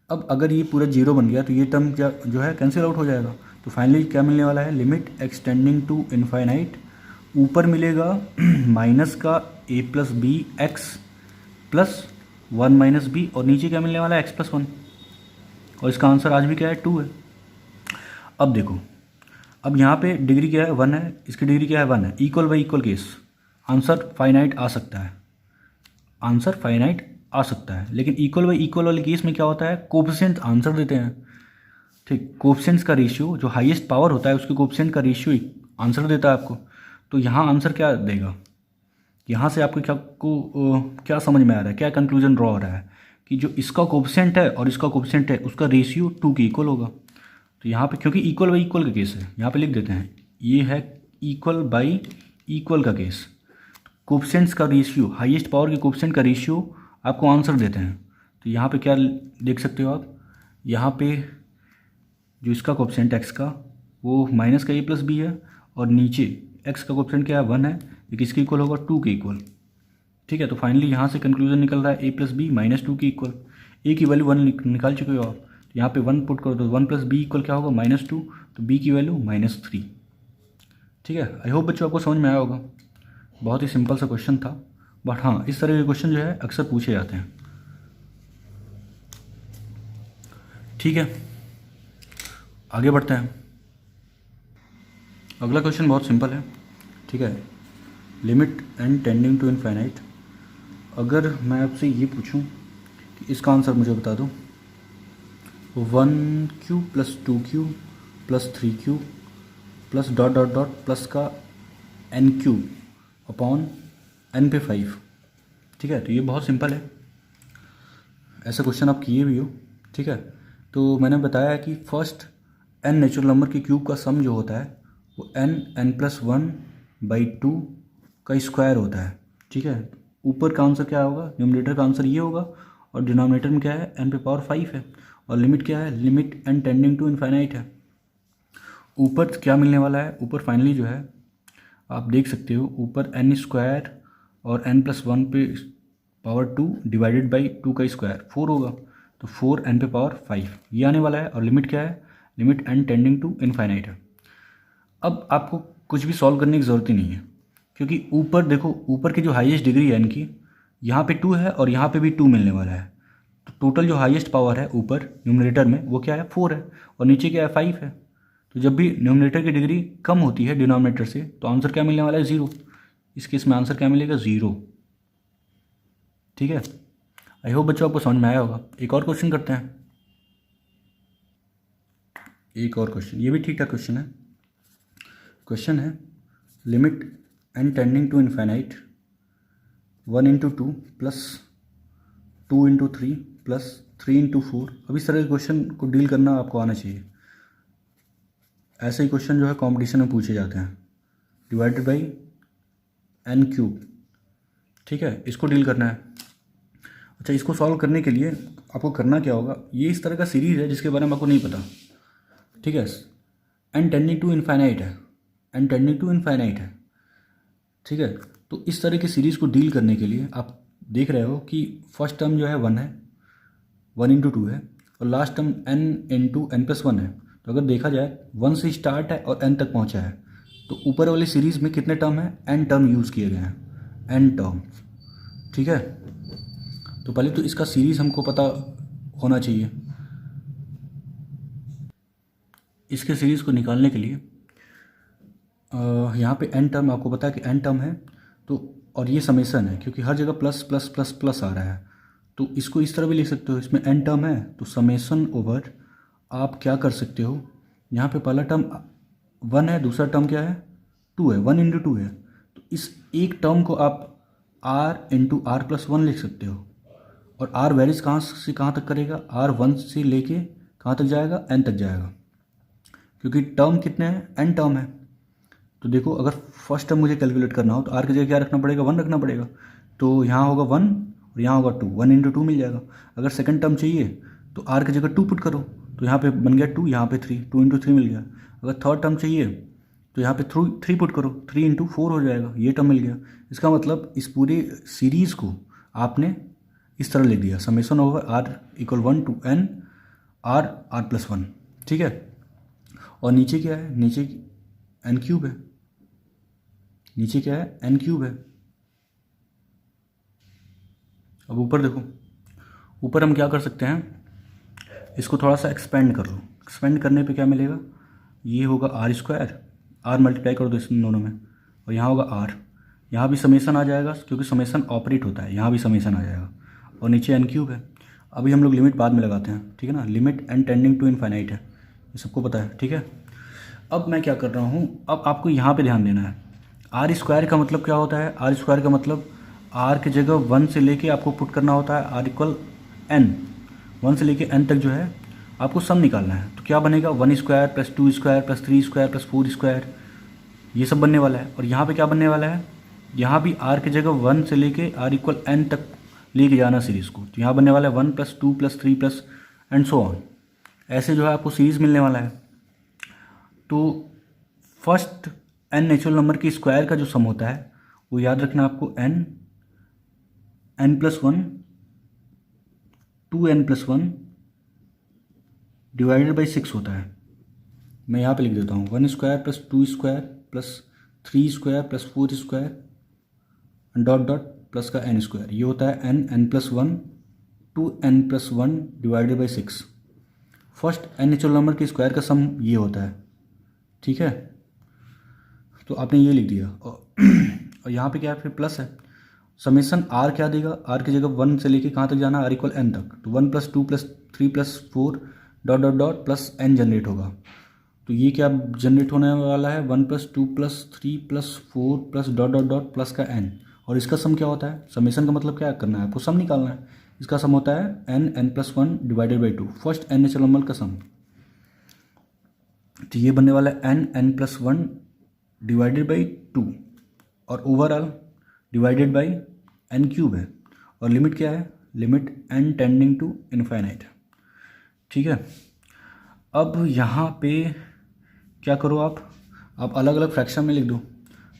[SPEAKER 1] अब अगर ये पूरा जीरो बन गया तो ये टर्म क्या जो है कैंसिल आउट हो जाएगा। तो फाइनली क्या मिलने वाला है, लिमिट एक्सटेंडिंग टू इनफाइनाइट, ऊपर मिलेगा माइनस का a plus b x plus 1 minus b, और नीचे क्या मिलने वाला है, एक्स प्लस 1। और इसका आंसर आज भी क्या है, 2 है। अब देखो, अब यहाँ पे डिग्री क्या है, 1 है, इसकी डिग्री क्या है, 1 है। Equal by equal case, answer finite आ सकता है, आंसर फाइनाइट आ सकता है। लेकिन इक्वल बाई इक्वल वाले केस में क्या होता है, कोएफिशिएंट आंसर देते हैं, ठीक। कोएफिशिएंट्स का रेशियो, जो हाईएस्ट पावर होता है उसके कोएफिशिएंट का रेशियो आंसर देता है आपको। तो यहाँ आंसर क्या देगा, यहाँ से आपको क्या समझ में आ रहा है, क्या कंक्लूजन ड्रॉ हो रहा है कि जो इसका कोएफिशिएंट है और इसका कोएफिशिएंट है उसका रेशियो 2 के इक्वल होगा। तो यहाँ पे क्योंकि इक्वल बाई इक्वल का केस है, यहाँ पे लिख देते हैं ये है इक्वल बाई इक्वल का केस। कोएफिशिएंट्स का रेशियो, हाईएस्ट पावर के कोएफिशिएंट का रेशियो आपको आंसर देते हैं। तो यहाँ पे क्या देख सकते हो आप, यहाँ पे जो इसका कोएफिशिएंट एक्स का वो माइनस का ए प्लस बी है, और नीचे एक्स का कोएफिशिएंट क्या है, 1 है, ये किसके इक्वल होगा, 2 के इक्वल, ठीक है। तो फाइनली यहाँ से कंक्लूजन निकल रहा है ए प्लस बी माइनस 2 के इक्वल। ए की वैल्यू 1 निकाल चुके हो आप, तो यहाँ पे 1 पुट करो तो 1 प्लस बी इक्वल क्या होगा, -2, तो बी की वैल्यू -3, ठीक है। आई होप बच्चों आपको समझ में आया होगा। बहुत ही सिंपल सा क्वेश्चन था, बट हाँ इस तरह के क्वेश्चन जो है अक्सर पूछे जाते हैं, ठीक है। आगे बढ़ते हैं। अगला क्वेश्चन बहुत सिंपल है, ठीक है। Limit n tending to infinite, अगर मैं आपसे ये पूछूं कि इसका आंसर मुझे बता दो, 1 q plus 2 q plus 3 q plus dot dot dot plus का n³ अपॉन n पे 5, ठीक है। तो ये बहुत सिंपल है, ऐसा क्वेश्चन आप किए भी हो, ठीक है। तो मैंने बताया कि फर्स्ट n नेचुरल नंबर के क्यूब का सम जो होता है वो n+1/2 का स्क्वायर होता है, ठीक है। ऊपर का आंसर क्या होगा, न्यूमरेटर का आंसर ये होगा, और डिनोमिनेटर में क्या है, n पे पावर 5 है, और लिमिट क्या है, limit n tending to infinite है। ऊपर क्या मिलने वाला है, ऊपर फाइनली जो है आप देख सकते हो, ऊपर n² और n+1 पे पावर 2 डिवाइडेड बाई 2 का स्क्वायर 4 होगा, तो 4 n पे पावर 5 ये आने वाला है। और लिमिट क्या है, limit n tending to infinite है। अब आपको कुछ भी सॉल्व करने की ज़रूरत ही नहीं है, क्योंकि ऊपर देखो, ऊपर की जो हाईएस्ट डिग्री है n की, यहाँ पे 2 है और यहाँ पे भी 2 मिलने वाला है। तो टोटल जो हाईएस्ट पावर है ऊपर न्यूमरेटर में वो क्या है, 4 है, और नीचे क्या है, 5 है। तो जब भी न्यूमरेटर की डिग्री कम होती है डिनोमिनेटर से तो आंसर क्या मिलने वाला है, 0। इस केस में आंसर क्या मिलेगा, 0, ठीक है। आई होप बच्चों आपको समझ में आया होगा। एक और क्वेश्चन करते हैं, एक और क्वेश्चन, ये भी ठीक ठाक क्वेश्चन है। क्वेश्चन है limit n tending to infinite 1 × 2 plus 2 × 3 plus 3 × 4। अब इस तरह के क्वेश्चन को डील करना आपको आना चाहिए। ऐसे ही क्वेश्चन जो है कंपटीशन में पूछे जाते हैं, डिवाइडेड बाई n³, ठीक है। इसको डील करना है। अच्छा, इसको सॉल्व करने के लिए आपको करना क्या होगा, ये इस तरह का सीरीज़ है जिसके बारे में आपको नहीं पता, ठीक है। n टेंडिंग टू इनफाइनाइट है, n टेंडिंग टू इनफाइनाइट है, ठीक है। तो इस तरह की सीरीज़ को डील करने के लिए आप देख रहे हो कि फर्स्ट टर्म जो है 1 है, 1 × 2 है, और लास्ट टर्म n × n+1 है। तो अगर देखा जाए 1 से स्टार्ट है और n तक पहुंचा है, तो ऊपर वाली सीरीज़ में कितने टर्म हैं, n टर्म यूज़ किए गए हैं, n टर्म, ठीक है। तो पहले तो इसका सीरीज़ हमको पता होना चाहिए। इसके सीरीज़ को निकालने के लिए यहाँ पे n टर्म आपको पता है कि n टर्म है, तो और ये समेसन है क्योंकि हर जगह प्लस प्लस प्लस प्लस आ रहा है, तो इसको इस तरह भी लिख सकते हो। इसमें n टर्म है तो समेसन ओवर आप क्या कर सकते हो, यहाँ पे पहला टर्म 1 है, दूसरा टर्म क्या है, 2 है, 1 × 2 है, तो इस एक टर्म को आप r × r+1 लिख सकते हो। और r वेरीज कहाँ से कहाँ तक करेगा, r 1 से लेके कहाँ तक जाएगा, n तक जाएगा, क्योंकि टर्म कितने हैं, n टर्म है। तो देखो, अगर फर्स्ट टर्म मुझे कैलकुलेट करना हो तो r की जगह क्या रखना पड़ेगा, 1 रखना पड़ेगा। तो यहाँ होगा 1 और यहाँ होगा 2, 1 इंटू 2 मिल जाएगा। अगर सेकंड टर्म चाहिए तो r की जगह 2 पुट करो, तो यहाँ पे बन गया 2, यहाँ पे 3, 2 इंटू 3 मिल गया। अगर थर्ड टर्म चाहिए तो यहाँ पे 3 पुट करो, 3 इंटू 4 हो जाएगा, ये टर्म मिल गया। इसका मतलब इस पूरे सीरीज़ को आपने इस तरह लिख दिया, summation over r equal 1 to n r प्लस 1, ठीक है। और नीचे क्या है, नीचे n क्यूब है, नीचे क्या है, n क्यूब है। अब ऊपर देखो, ऊपर हम क्या कर सकते हैं, इसको थोड़ा सा एक्सपेंड कर लो। एक्सपेंड करने पे क्या मिलेगा, ये होगा r स्क्वायर, r मल्टीप्लाई कर दो इस दोनों में, और यहाँ होगा r, यहाँ भी समेसन आ जाएगा क्योंकि समेसन ऑपरेट होता है, यहाँ भी समेसन आ जाएगा, और नीचे n क्यूब है। अभी हम लोग लिमिट बाद में लगाते हैं, ठीक है ना, limit n tending to infinite है, ये सबको पता है, ठीक है। अब मैं क्या कर रहा हूँ, अब आपको यहाँ पे ध्यान देना है। r स्क्वायर का मतलब क्या होता है, r स्क्वायर का मतलब r की जगह 1 से लेके आपको पुट करना होता है r इक्वल n, 1 से लेके n तक जो है आपको सम निकालना है। तो क्या बनेगा, 1 square plus 2 square plus 3 square plus 4 square, ये सब बनने वाला है। और यहाँ पे क्या बनने वाला है, यहाँ भी r की जगह 1 से लेके r इक्वल n तक लेके जाना सीरीज़ को। तो यहाँ बनने वाला है 1 plus 2 plus 3 plus and so on, ऐसे जो है आपको सीरीज़ मिलने वाला है। तो फर्स्ट n नेचुरल नंबर के स्क्वायर का जो सम होता है वो याद रखना आपको, n plus 1 2n plus 1 divided by 6 होता है। मैं यहाँ पे लिख देता हूँ, 1 square plus 2 square plus 3 square plus 4 square dot dot plus का n स्क्वायर, ये होता है n plus 1 2n plus 1 divided by 6। First n natural number के स्क्वायर का सम ये होता है, ठीक है। तो आपने ये लिख दिया, और यहाँ पे क्या है, फिर प्लस है। समेसन r क्या देगा, r की जगह 1 से लेके कहाँ तक जाना, r इक्वल n तक। तो 1 plus 2 plus 3 plus 4 dot dot dot plus n generate होगा। तो ये क्या जनरेट होने वाला है, 1 plus 2 plus 3 plus 4 plus dot dot dot plus का n। और इसका सम क्या होता है, समेसन का मतलब क्या करना है, आपको सम निकालना है। इसका सम होता है n plus 1 divided by 2, first n natural number का सम। तो ये बनने वाला है n प्लस 1 डिवाइडेड बाई 2, और overall divided by n cube है। और लिमिट क्या है, limit n tending to infinite, ठीक है। अब यहाँ पे क्या करो, आप अलग अलग फ्रैक्शन में लिख दो।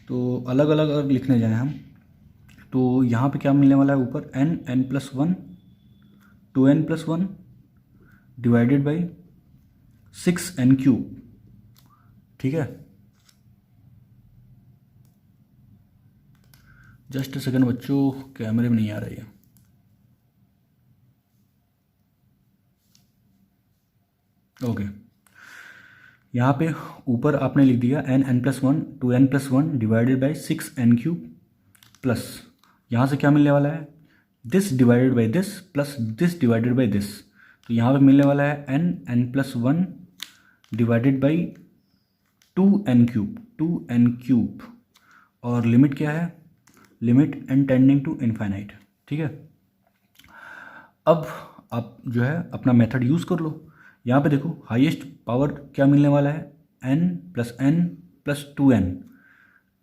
[SPEAKER 1] तो अलग अलग अगर लिखने जाएँ हम, तो यहाँ पे क्या मिलने वाला है, ऊपर n plus 1 2n plus 1 divided by 6n cube, ठीक है। जस्ट सेकंड बच्चों, कैमरे में नहीं आ रही है। ओके, यहाँ पे ऊपर आपने लिख दिया n plus 1 2n plus 1 divided by 6n cube, plus यहाँ से क्या मिलने वाला है, this divided by this plus this divided by this. तो यहाँ पे मिलने वाला है n plus 1 divided by 2n cube, और लिमिट क्या है, limit n tending to infinite, ठीक है। अब आप जो है अपना मेथड यूज़ कर लो। यहाँ पे देखो हाईएस्ट पावर क्या मिलने वाला है, n प्लस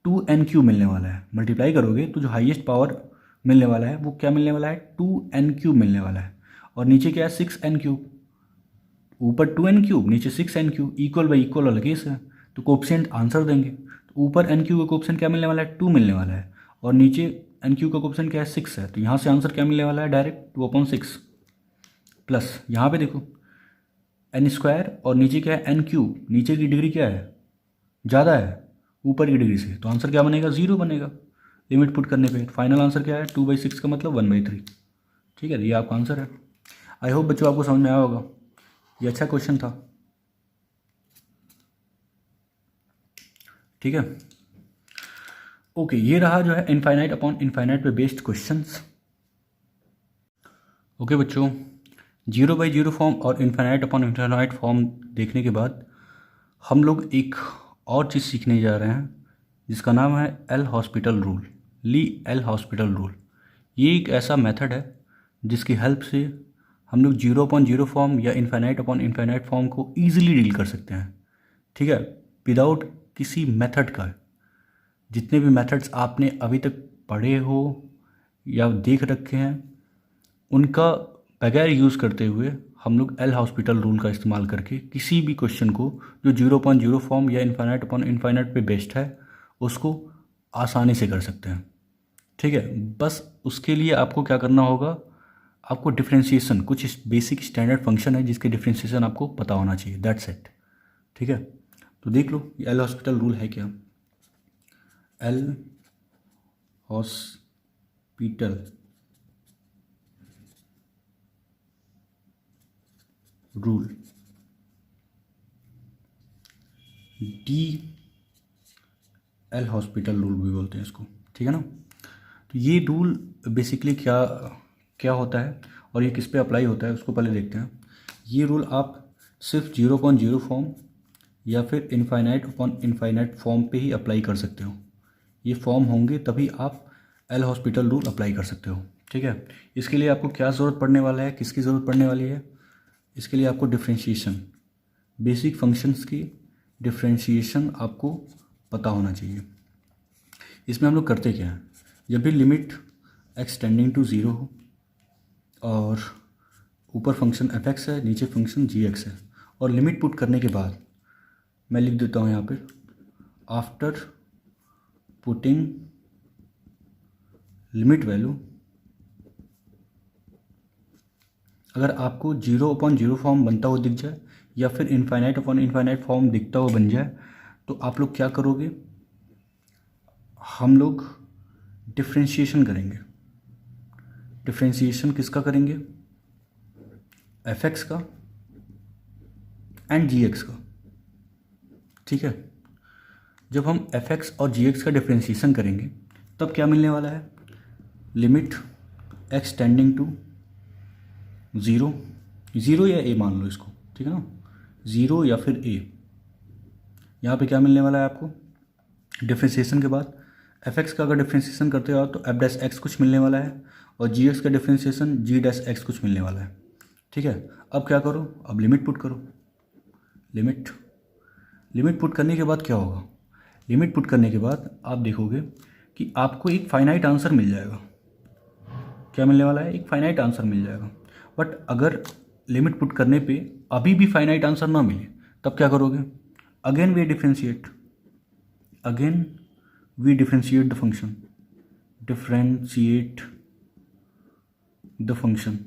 [SPEAKER 1] 2n क्यूब मिलने वाला है। मल्टीप्लाई करोगे तो जो हाईएस्ट पावर मिलने वाला है वो क्या मिलने वाला है, 2n क्यूब मिलने वाला है। और नीचे क्या है, 6n क्यूब, ऊपर 2n क्यूब नीचे 6n cube, equal by equal वाला केस है, तो कोएफिशिएंट आंसर देंगे। तो ऊपर n क्यूब का कोएफिशिएंट क्या मिलने वाला है, 2 मिलने वाला है, और नीचे n क्यूब का कोएफिशिएंट क्या है, 6 है। तो यहाँ से आंसर क्या मिलने वाला है, डायरेक्ट 2/6 प्लस यहाँ पे देखो n स्क्वायर, और नीचे क्या है n क्यूब, नीचे की डिग्री क्या है, ज़्यादा है ऊपर की डिग्री से, तो आंसर क्या बनेगा, 0 बनेगा। लिमिट पुट करने पे फाइनल आंसर क्या है, 2/6 का मतलब 1/3, ठीक है। ये आपका आंसर है। आई होप बच्चों आपको समझ में आया होगा, ये अच्छा क्वेश्चन था, ठीक है। ओके, ये रहा जो है इनफाइनाइट अपॉन इनफाइनाइट पे बेस्ड क्वेश्चंस। ओके बच्चों, 0/0 फॉर्म और इनफाइनाइट अपॉन इनफाइनाइट फॉर्म देखने के बाद हम लोग एक और चीज़ सीखने जा रहे हैं जिसका नाम है एल हॉस्पिटल रूल, ली एल हॉस्पिटल रूल। ये एक ऐसा मेथड है जिसकी हेल्प से हम लोग 0/0 फॉर्म या इनफाइनाइट अपॉन इनफाइनाइट फॉर्म को ईजिली डील कर सकते हैं, ठीक है, विदाउट किसी मेथड का। जितने भी मेथड्स आपने अभी तक पढ़े हो या देख रखे हैं, उनका बगैर यूज़ करते हुए हम लोग एल हॉस्पिटल रूल का इस्तेमाल करके किसी भी क्वेश्चन को जो 0.0 फॉर्म या इन्फाइनाइट अपॉन इन्फाइनाइट पे बेस्ड है उसको आसानी से कर सकते हैं। ठीक है, बस उसके लिए आपको क्या करना होगा, आपको डिफ्रेंशिएशन, कुछ बेसिक स्टैंडर्ड फंक्शन है जिसके डिफ्रेंशिएशन आपको पता होना चाहिए, दैट्स इट। ठीक है, तो देख लो ये एल हॉस्पिटल रूल है क्या। L hospital rule, D L hospital rule भी बोलते हैं इसको। ठीक है ना, तो ये रूल बेसिकली क्या क्या होता है और ये किस पे अप्लाई होता है उसको पहले देखते हैं। ये रूल आप सिर्फ 0.0 फॉर्म या फिर इनफाइनाइट अपॉन इनफाइनाइट फॉर्म पे ही अप्लाई कर सकते हो। ये फॉर्म होंगे तभी आप एल हॉस्पिटल रूल अप्लाई कर सकते हो। ठीक है, इसके लिए आपको क्या ज़रूरत पड़ने वाला है, किसकी ज़रूरत पड़ने वाली है, इसके लिए आपको डिफ्रेंशिएशन, बेसिक फंक्शंस की डिफ्रेंशिएशन आपको पता होना चाहिए। इसमें हम लोग करते क्या हैं, जब भी limit x tending to zero हो और ऊपर फंक्शन एफ एक्स है, नीचे फंक्शन जी एक्स है, और लिमिट पुट करने के बाद मैं लिख देता हूँ यहाँ पे आफ्टर पुटिंग लिमिट वैल्यू, अगर आपको 0/0 फॉर्म बनता हुआ दिख जाए या फिर इनफाइनाइट अपॉन इनफाइनाइट फॉर्म दिखता हुआ बन जाए तो आप लोग क्या करोगे, हम लोग डिफ्रेंशिएशन करेंगे। डिफ्रेंशिएशन किसका करेंगे, एफ एक्स का एंड जी एक्स का। ठीक है, जब हम एफ एक्स और जी एक्स का डिफ्रेंशिएशन करेंगे तब क्या मिलने वाला है, limit x tending to zero, zero या ए मान लो इसको। ठीक है ना, ज़ीरो या फिर ए, यहाँ पे क्या मिलने वाला है आपको डिफ्रेंशिएशन के बाद, एफ एक्स का अगर डिफ्रेंशिएशन करते हो तो एफ डैश एक्स कुछ मिलने वाला है और जी एक्स का डिफ्रेंशिएशन जी डैश एक्स कुछ मिलने वाला है। ठीक है, अब क्या करो, अब लिमिट पुट करो। लिमिट पुट करने के बाद क्या होगा, लिमिट पुट करने के बाद आप देखोगे कि आपको एक फाइनाइट आंसर मिल जाएगा। क्या मिलने वाला है, एक फाइनाइट आंसर मिल जाएगा। बट अगर लिमिट पुट करने पे अभी भी फाइनाइट आंसर ना मिले तब क्या करोगे, again we differentiate the function,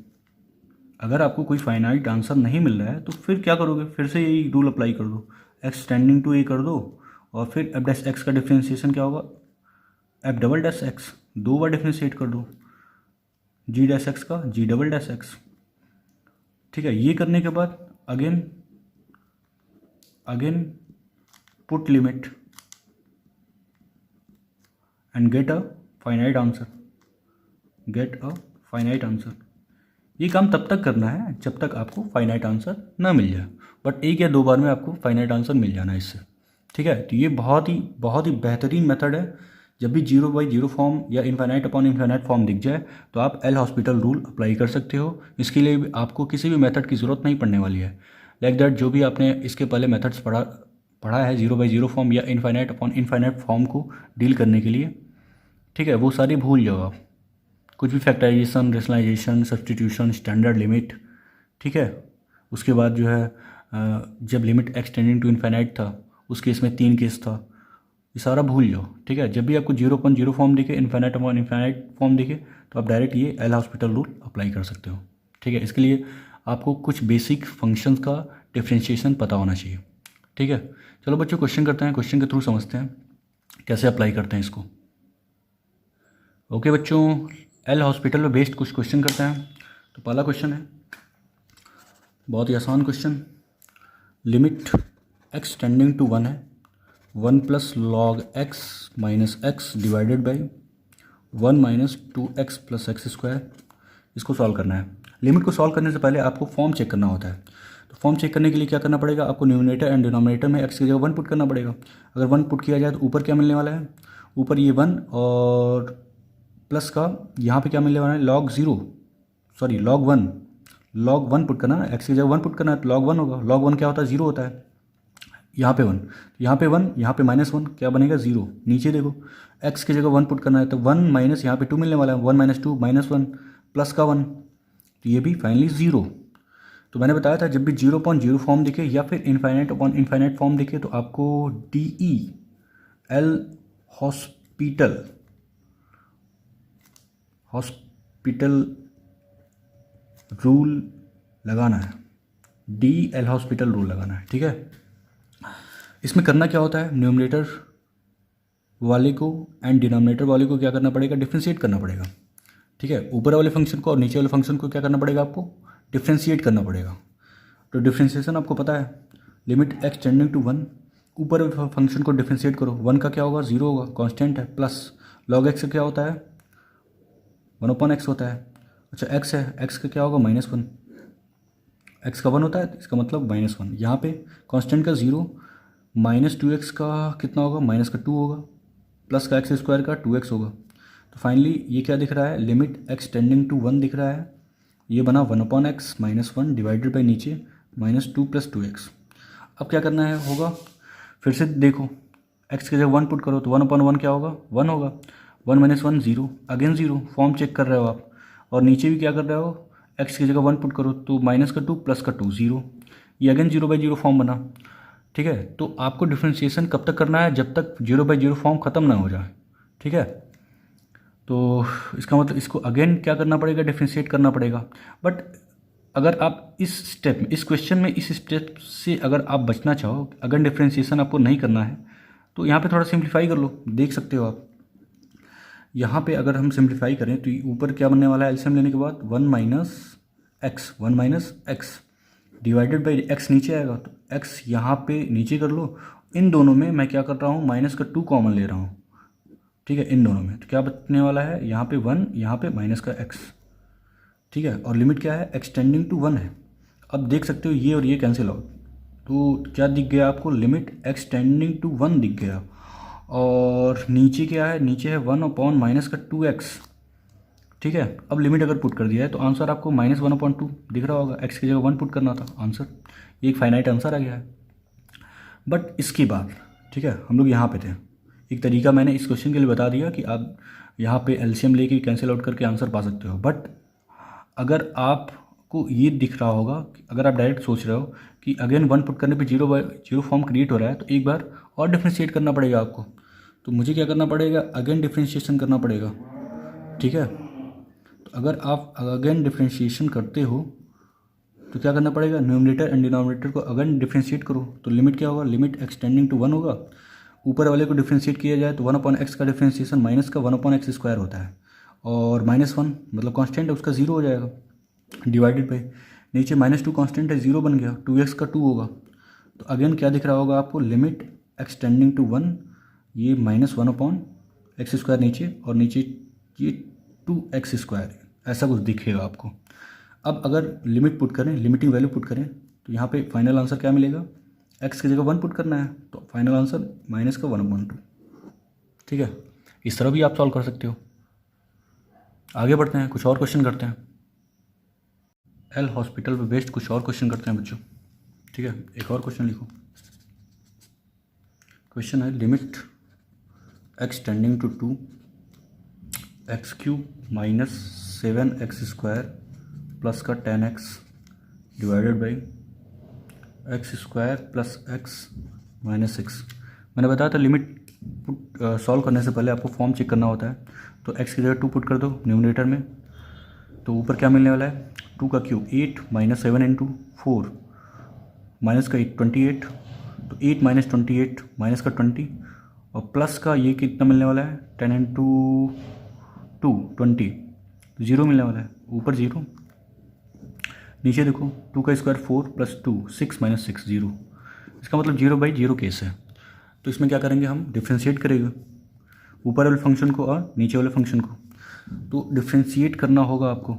[SPEAKER 1] अगर आपको कोई फाइनाइट आंसर नहीं मिल रहा है तो फिर क्या करोगे, फिर से यही रूल अप्लाई कर दो, एक्स टेंडिंग टू ए कर दो और फिर एफ डैश एक्स का डिफ्रेंशिएशन क्या होगा, एफ डबल डैश एक्स, 2 बार डिफ्रेंशिएट कर दो, जी डैश एक्स का जी डबल डैश एक्स। ठीक है, ये करने के बाद again put limit and get a finite answer. ये काम तब तक करना है जब तक आपको फाइनाइट आंसर ना मिल जाए, बट 1 या 2 बार में आपको फाइनाइट आंसर मिल जाना है इससे। ठीक है, तो ये बहुत ही बेहतरीन मेथड है। जब भी 0/0 फॉर्म या इनफाइनाइट अपॉन इनफाइनाइट फॉर्म दिख जाए तो आप एल हॉस्पिटल रूल अप्लाई कर सकते हो। इसके लिए भी आपको किसी भी मेथड की ज़रूरत नहीं पड़ने वाली है। लाइक दैट जो भी आपने इसके पहले मेथड्स पढ़ा है 0/0 फॉर्म या इनफाइनाइट अपॉन इनफाइनाइट फॉर्म को डील करने के लिए, ठीक है, वो सारी भूल जाओ आप। कुछ भी factorisation, rationalisation, substitution, standard limit, ठीक है, उसके बाद जो है जब limit x tending to infinite था उस केस में 3 केस था, ये सारा भूल जाओ। ठीक है, जब भी आपको 0/0 फॉर्म दिखे, इनफाइनाइट अपॉन इनफाइनाइट फॉर्म दिखे तो आप डायरेक्ट ये एल हॉस्पिटल रूल अप्लाई कर सकते हो। ठीक है, इसके लिए आपको कुछ बेसिक फंक्शंस का डिफ्रेंशिएशन पता होना चाहिए। ठीक है, चलो बच्चों क्वेश्चन करते हैं, क्वेश्चन के थ्रू समझते हैं कैसे अप्लाई करते हैं इसको। ओके बच्चों, एल हॉस्पिटल में बेस्ड कुछ क्वेश्चन करते हैं। तो पहला क्वेश्चन है बहुत ही आसान question, limit x tending to 1 है, 1 + log x - x divided by 1 - 2x + x²। इसको सॉल्व करना है। लिमिट को सॉल्व करने से पहले आपको फॉर्म चेक करना होता है। तो फॉर्म चेक करने के लिए क्या करना पड़ेगा, आपको न्यूमरेटर एंड डिनोमिनेटर में x की जगह 1 पुट करना पड़ेगा। अगर 1 पुट किया जाए तो ऊपर क्या मिलने वाला है, ऊपर ये 1 और प्लस का यहाँ पे क्या मिलने वाला है, log 1 पुट करना है, x की जगह 1 पुट करना है तो log 1 होगा। log 1 क्या होता है, 0 होता है। यहाँ पे 1, यहाँ पे 1, यहाँ पे -1, क्या बनेगा 0। नीचे देखो x की जगह 1 पुट करना है तो 1 माइनस यहाँ पे 2 मिलने वाला है, 1 - 2 -1 प्लस का 1, तो ये भी फाइनली ज़ीरो। तो मैंने बताया था जब भी 0.0 फॉर्म दिखे या फिर इनफाइनाइट अपॉन इनफाइनाइट फॉर्म दिखे तो आपको DE एल हॉस्पिटल रूल लगाना है। DL हॉस्पिटल रूल लगाना है, ठीक है। इसमें करना क्या होता है, न्यूमरेटर वाले को एंड डिनोमिनेटर वाले को क्या करना पड़ेगा, डिफ्रेंशिएट करना पड़ेगा, ठीक है। ऊपर वाले फंक्शन को और नीचे वाले फंक्शन को क्या करना पड़ेगा, आपको डिफ्रेंशिएट करना पड़ेगा। तो डिफ्रेंशिएशन आपको पता है, लिमिट एक्स टेंडिंग टू 1, ऊपर वाले फंक्शन को डिफ्रेंशिएट करो, 1 का क्या होगा, 0 होगा, कांस्टेंट है, प्लस लॉग एक्स का क्या होता है, 1/x होता है। अच्छा एक्स है, एक्स का क्या होगा, -1, एक्स का 1 होता है, इसका मतलब -1। यहाँ पे कांस्टेंट का 0, -2x का कितना होगा, -2 होगा, प्लस का एक्स स्क्वायर का 2x होगा। तो फाइनली ये क्या दिख रहा है, लिमिट एक्स टेंडिंग टू 1 दिख रहा है, ये बना 1/x -1 डिवाइडेड बाई नीचे -2 + 2x। अब क्या करना है होगा, फिर से देखो x की जगह 1 पुट करो तो 1/1 क्या होगा, 1 होगा, 1 - 1 0, अगेन 0, फॉर्म चेक कर रहे हो आप। और नीचे भी क्या कर रहे हो, x की जगह 1 पुट करो तो -2 + 2 0, ये अगेन 0/0 फॉर्म बना, ठीक है। तो आपको डिफ्रेंशिएशन कब तक करना है, जब तक 0/0 फॉर्म ख़त्म ना हो जाए, ठीक है। तो इसका मतलब इसको अगेन क्या करना पड़ेगा, डिफ्रेंशिएट करना पड़ेगा। बट अगर आप इस स्टेप में, इस क्वेश्चन में इस स्टेप से अगर आप बचना चाहो, अगर डिफ्रेंशिएशन आपको नहीं करना है तो यहाँ पे थोड़ा सिंप्लीफाई कर लो, देख सकते हो आप। यहाँ पे अगर हम सिंप्लीफाई करें तो ऊपर क्या बनने वाला है, एलसीएम लेने के बाद 1 - x डिवाइडेड बाई x नीचे आएगा, तो x यहाँ पे नीचे कर लो। इन दोनों में मैं क्या कर रहा हूँ, -2 कॉमन ले रहा हूँ, ठीक है। इन दोनों में तो क्या बचने वाला है, यहाँ पे 1, यहाँ पे -x, ठीक है। और लिमिट क्या है, एक्स टेंडिंग टू 1 है। अब देख सकते हो ये और ये कैंसिल आउट, तो क्या दिख गया आपको, लिमिट एक्स टेंडिंग टू 1 दिख गया। और नीचे क्या है, नीचे है 1/-2x, ठीक है। अब लिमिट अगर पुट कर दिया है तो आंसर आपको -1/2 दिख रहा होगा, एक्स की जगह 1 पुट करना था, आंसर ये एक फाइनाइट आंसर आ गया है। बट इसकी बात, ठीक है, हम लोग यहाँ पे थे, एक तरीका मैंने इस क्वेश्चन के लिए बता दिया कि आप यहाँ पे एलसीएम लेके कैंसिल आउट करके आंसर पा सकते हो। बट अगर आपको ये दिख रहा होगा, अगर आप डायरेक्ट सोच रहे हो कि अगेन 1 पुट करने पे 0/0 फॉर्म क्रिएट हो रहा है, तो एक बार और डिफ्रेंशिएट करना पड़ेगा आपको। तो मुझे क्या करना पड़ेगा, अगेन डिफ्रेंशिएशन करना पड़ेगा, ठीक है। तो अगर आप अगेन डिफ्रेंशिएशन करते हो तो क्या करना पड़ेगा, न्यूमरेटर एंड डिनोमिनेटर को अगेन डिफ्रेंशिएट करो, तो लिमिट क्या होगा, लिमिट एक्स टेंडिंग टू 1 होगा। ऊपर वाले को डिफ्रेंशिएट किया जाए तो 1/x का डिफ्रेंशिएशन माइनस का 1/x² होता है, और -1 मतलब कांस्टेंट है उसका 0 हो जाएगा, डिवाइडेड बाई नीचे -2 कांस्टेंट है 0 बन गया, 2x का 2 होगा। तो अगेन क्या दिख रहा होगा आपको, लिमिट एक्स टेंडिंग टू 1, ये -1/x² नीचे, और नीचे ये 2x², ऐसा कुछ दिखेगा आपको। अब अगर लिमिट पुट करें, लिमिटिंग वैल्यू पुट करें तो यहाँ पे फाइनल आंसर क्या मिलेगा, x की जगह 1 पुट करना है तो फाइनल आंसर -1/2, ठीक है। इस तरह भी आप सॉल्व कर सकते हो। आगे बढ़ते हैं, कुछ और क्वेश्चन करते हैं। एल हॉस्पिटल पे बेस्ड कुछ और क्वेश्चन करते हैं बच्चों, ठीक है। एक और क्वेश्चन लिखो। क्वेश्चन है, limit x tending to 2 x³ - 7x² plus का 10x divided by x² plus x - 6। मैंने बताया था लिमिट पुट सॉल्व करने से पहले आपको फॉर्म चेक करना होता है। तो x की जगह 2 पुट कर दो न्यूमरेटर में, तो ऊपर क्या मिलने वाला है, 2 का क्यूब 8 - 7 × 4 माइनस का 28, तो 8 - 28 माइनस का 20, और प्लस का ये कितना मिलने वाला है, 10 × 2 20, 0 मिलने वाला है, ऊपर 0, नीचे देखो 2 का स्क्वायर 4 + 2 6 - 6 0, इसका मतलब 0/0 केस है। तो इसमें क्या करेंगे, हम डिफ्रेंशिएट करेंगे ऊपर वाले फंक्शन को और नीचे वाले फंक्शन को। तो डिफ्रेंशिएट करना होगा आपको,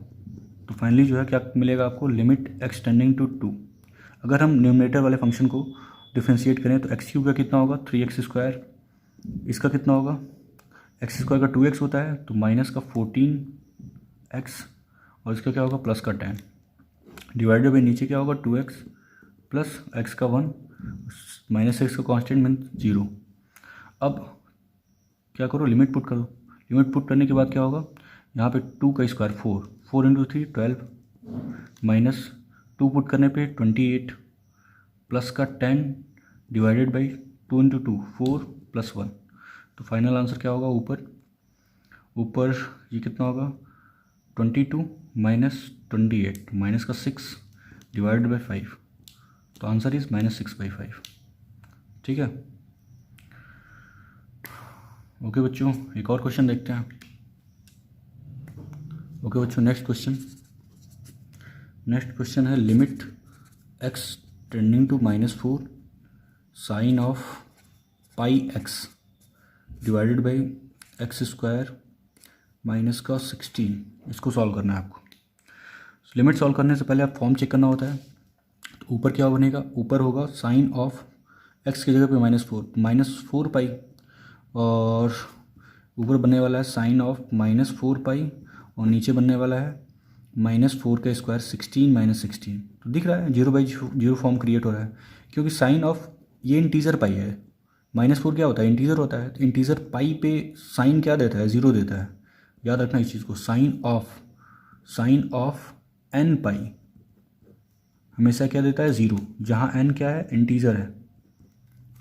[SPEAKER 1] तो फाइनली जो है क्या मिलेगा आपको, लिमिट एक्स टेंडिंग टू 2। अगर हम न्यूमरेटर वाले फंक्शन को डिफ्रेंशिएट करें तो x³ का कितना होगा, 3x², इसका कितना होगा, x² का 2x होता है तो माइनस का 14x, और इसका क्या होगा, प्लस का 10, डिवाइडेड बाई नीचे क्या होगा, 2x प्लस x का 1 -6 का कांस्टेंट मीन 0। अब क्या करो, लिमिट पुट करो, लिमिट पुट करने के बाद क्या होगा, यहाँ पे 2 का स्क्वायर 4 × 3 12, माइनस 2 पुट करने पे 28 प्लस का 10 डिवाइडेड बाई 2 इंटू 2 4 प्लस 1। तो फाइनल आंसर क्या होगा? ऊपर ये कितना होगा? 22 माइनस 28 माइनस का 6 डिवाइडेड बाई 5। तो आंसर इज -6/5। ठीक है, ओके बच्चों, एक और क्वेश्चन देखते हैं। ओके बच्चों, नेक्स्ट क्वेश्चन है limit x tending to -4 sine of pi x divided by x² minus का 16। इसको सॉल्व करना है आपको। लिमिट सॉल्व करने से पहले आप फॉर्म चेक करना होता है। तो ऊपर क्या बनेगा? ऊपर होगा साइन ऑफ x की जगह पे -4 पाई, और ऊपर बनने वाला है साइन ऑफ -4 पाई, और नीचे बनने वाला है -4 का स्क्वायर 16 तो दिख रहा है 0/0 फॉर्म क्रिएट हो रहा है, क्योंकि साइन ऑफ ये इंटीजर पाई है। -4 क्या होता है? इंटीजर होता है। तो इंटीजर पाई पे साइन क्या देता है? 0 देता है। याद रखना इस चीज़ को। साइन ऑफ n पाई हमेशा क्या देता है? 0, जहाँ n क्या है? इंटीजर है।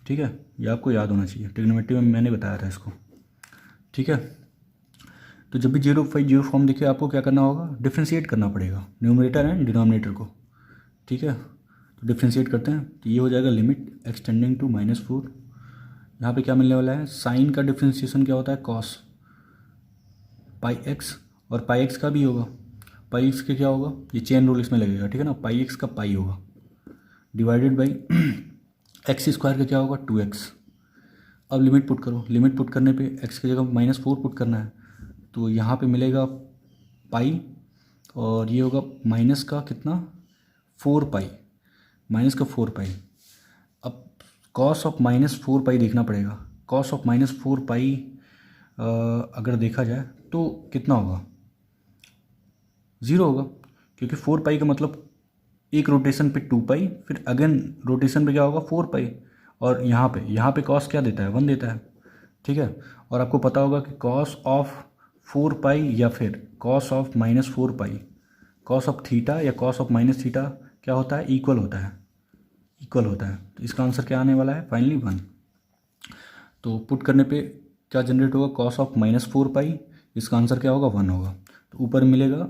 [SPEAKER 1] ठीक है, ये आपको याद होना चाहिए। ट्रिग्नोमेट्री में मैंने बताया था इसको। ठीक है, तो जब भी 0/0 फॉर्म दिखे आपको क्या करना होगा? डिफ्रेंशिएट करना पड़ेगा न्यूमरेटर एंड डिनोमिनेटर को। ठीक है, तो डिफ्रेंशिएट करते हैं। तो ये हो जाएगा लिमिट x टेंडिंग टू -4। यहाँ पे क्या मिलने वाला है? साइन का डिफ्रेंशिएशन क्या होता है? कॉस पाई x, और पाई x का भी होगा। पाई x के क्या होगा? ये चेन रूल इसमें लगेगा। ठीक है ना, पाई x का पाई होगा डिवाइडेड बाई x² का क्या होगा? 2x। अब लिमिट पुट करो। लिमिट पुट करने पे x की जगह -4 पुट करना है, तो यहाँ पे मिलेगा पाई, और ये होगा माइनस का कितना? 4 पाई, -4 पाई। अब कॉस ऑफ -4 पाई देखना पड़ेगा। कॉस ऑफ -4 पाई अगर देखा जाए तो कितना होगा? 0 होगा, क्योंकि 4 पाई का मतलब एक रोटेशन पे 2 पाई, फिर अगेन रोटेशन पे क्या होगा? 4 पाई। और यहाँ पे कॉस क्या देता है? 1 देता है। ठीक है, और आपको पता होगा कि कॉस ऑफ 4 पाई या फिर cos of -4 pi, cos of theta या कॉस ऑफ माइनस थीटा क्या होता है? इक्वल होता है। तो इसका आंसर क्या आने वाला है? फाइनली 1। तो पुट करने पे क्या जनरेट होगा? कॉस ऑफ -4 पाई, इसका आंसर क्या होगा? 1 होगा। तो ऊपर मिलेगा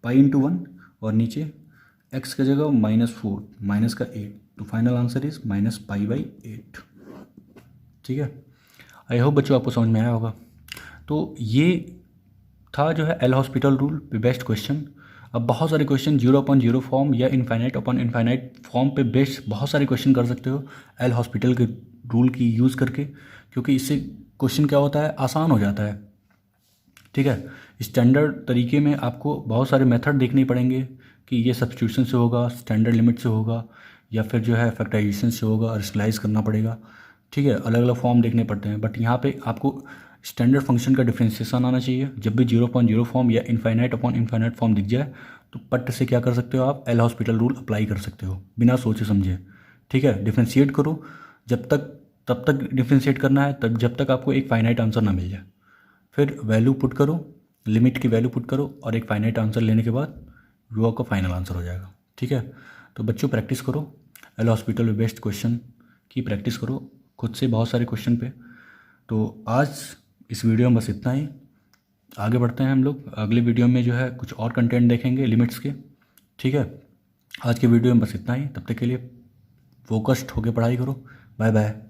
[SPEAKER 1] पाई इंटू 1, और नीचे x की जगह -4 माइनस का 8। तो फाइनल आंसर इज -π/8। ठीक है, आई होप बच्चों आपको समझ में आया होगा। तो ये था जो है एल हॉस्पिटल रूल पे बेस्ड क्वेश्चन। अब बहुत सारे क्वेश्चन 0/0 फॉर्म या इनफाइनाइट फॉर्म पे बेस्ड बहुत सारे क्वेश्चन कर सकते हो एल हॉस्पिटल के रूल की यूज़ करके, क्योंकि इससे क्वेश्चन क्या होता है? आसान हो जाता है। ठीक है, स्टैंडर्ड तरीके में आपको बहुत सारे मेथड देखने पड़ेंगे कि ये सब्स्टिट्यूशन से होगा, स्टैंडर्ड लिमिट से होगा, या फिर जो है फैक्टराइजेशन से होगा, रेशनलाइज करना पड़ेगा। ठीक है, अलग अलग फॉर्म देखने पड़ते हैं, बट यहाँ पे आपको स्टैंडर्ड फंक्शन का डिफ्रेंशिएशन आना चाहिए। जब भी 0/0 फॉर्म या इनफाइनाइट फॉर्म दिख जाए तो पट से क्या कर सकते हो आप? एल हॉस्पिटल रूल अप्लाई कर सकते हो बिना सोचे समझे। ठीक है, डिफ्रेंशिएट करो तब तक डिफ्रेंशिएट करना है, तब जब तक आपको एक फाइनाइट आंसर ना मिल जाए। फिर वैल्यू पुट करो, लिमिट की वैल्यू पुट करो, और एक फाइनाइट आंसर लेने के बाद वो आपका फाइनल आंसर हो जाएगा। ठीक है, तो बच्चों प्रैक्टिस करो, एल हॉस्पिटल में बेस्ट क्वेश्चन की प्रैक्टिस करो खुद से बहुत सारे क्वेश्चन पे। तो आज इस वीडियो में बस इतना ही। आगे बढ़ते हैं हम लोग, अगले वीडियो में जो है कुछ और कंटेंट देखेंगे लिमिट्स के। ठीक है, आज के वीडियो में बस इतना ही। तब तक के लिए फोकस्ड होकर पढ़ाई करो। Bye bye.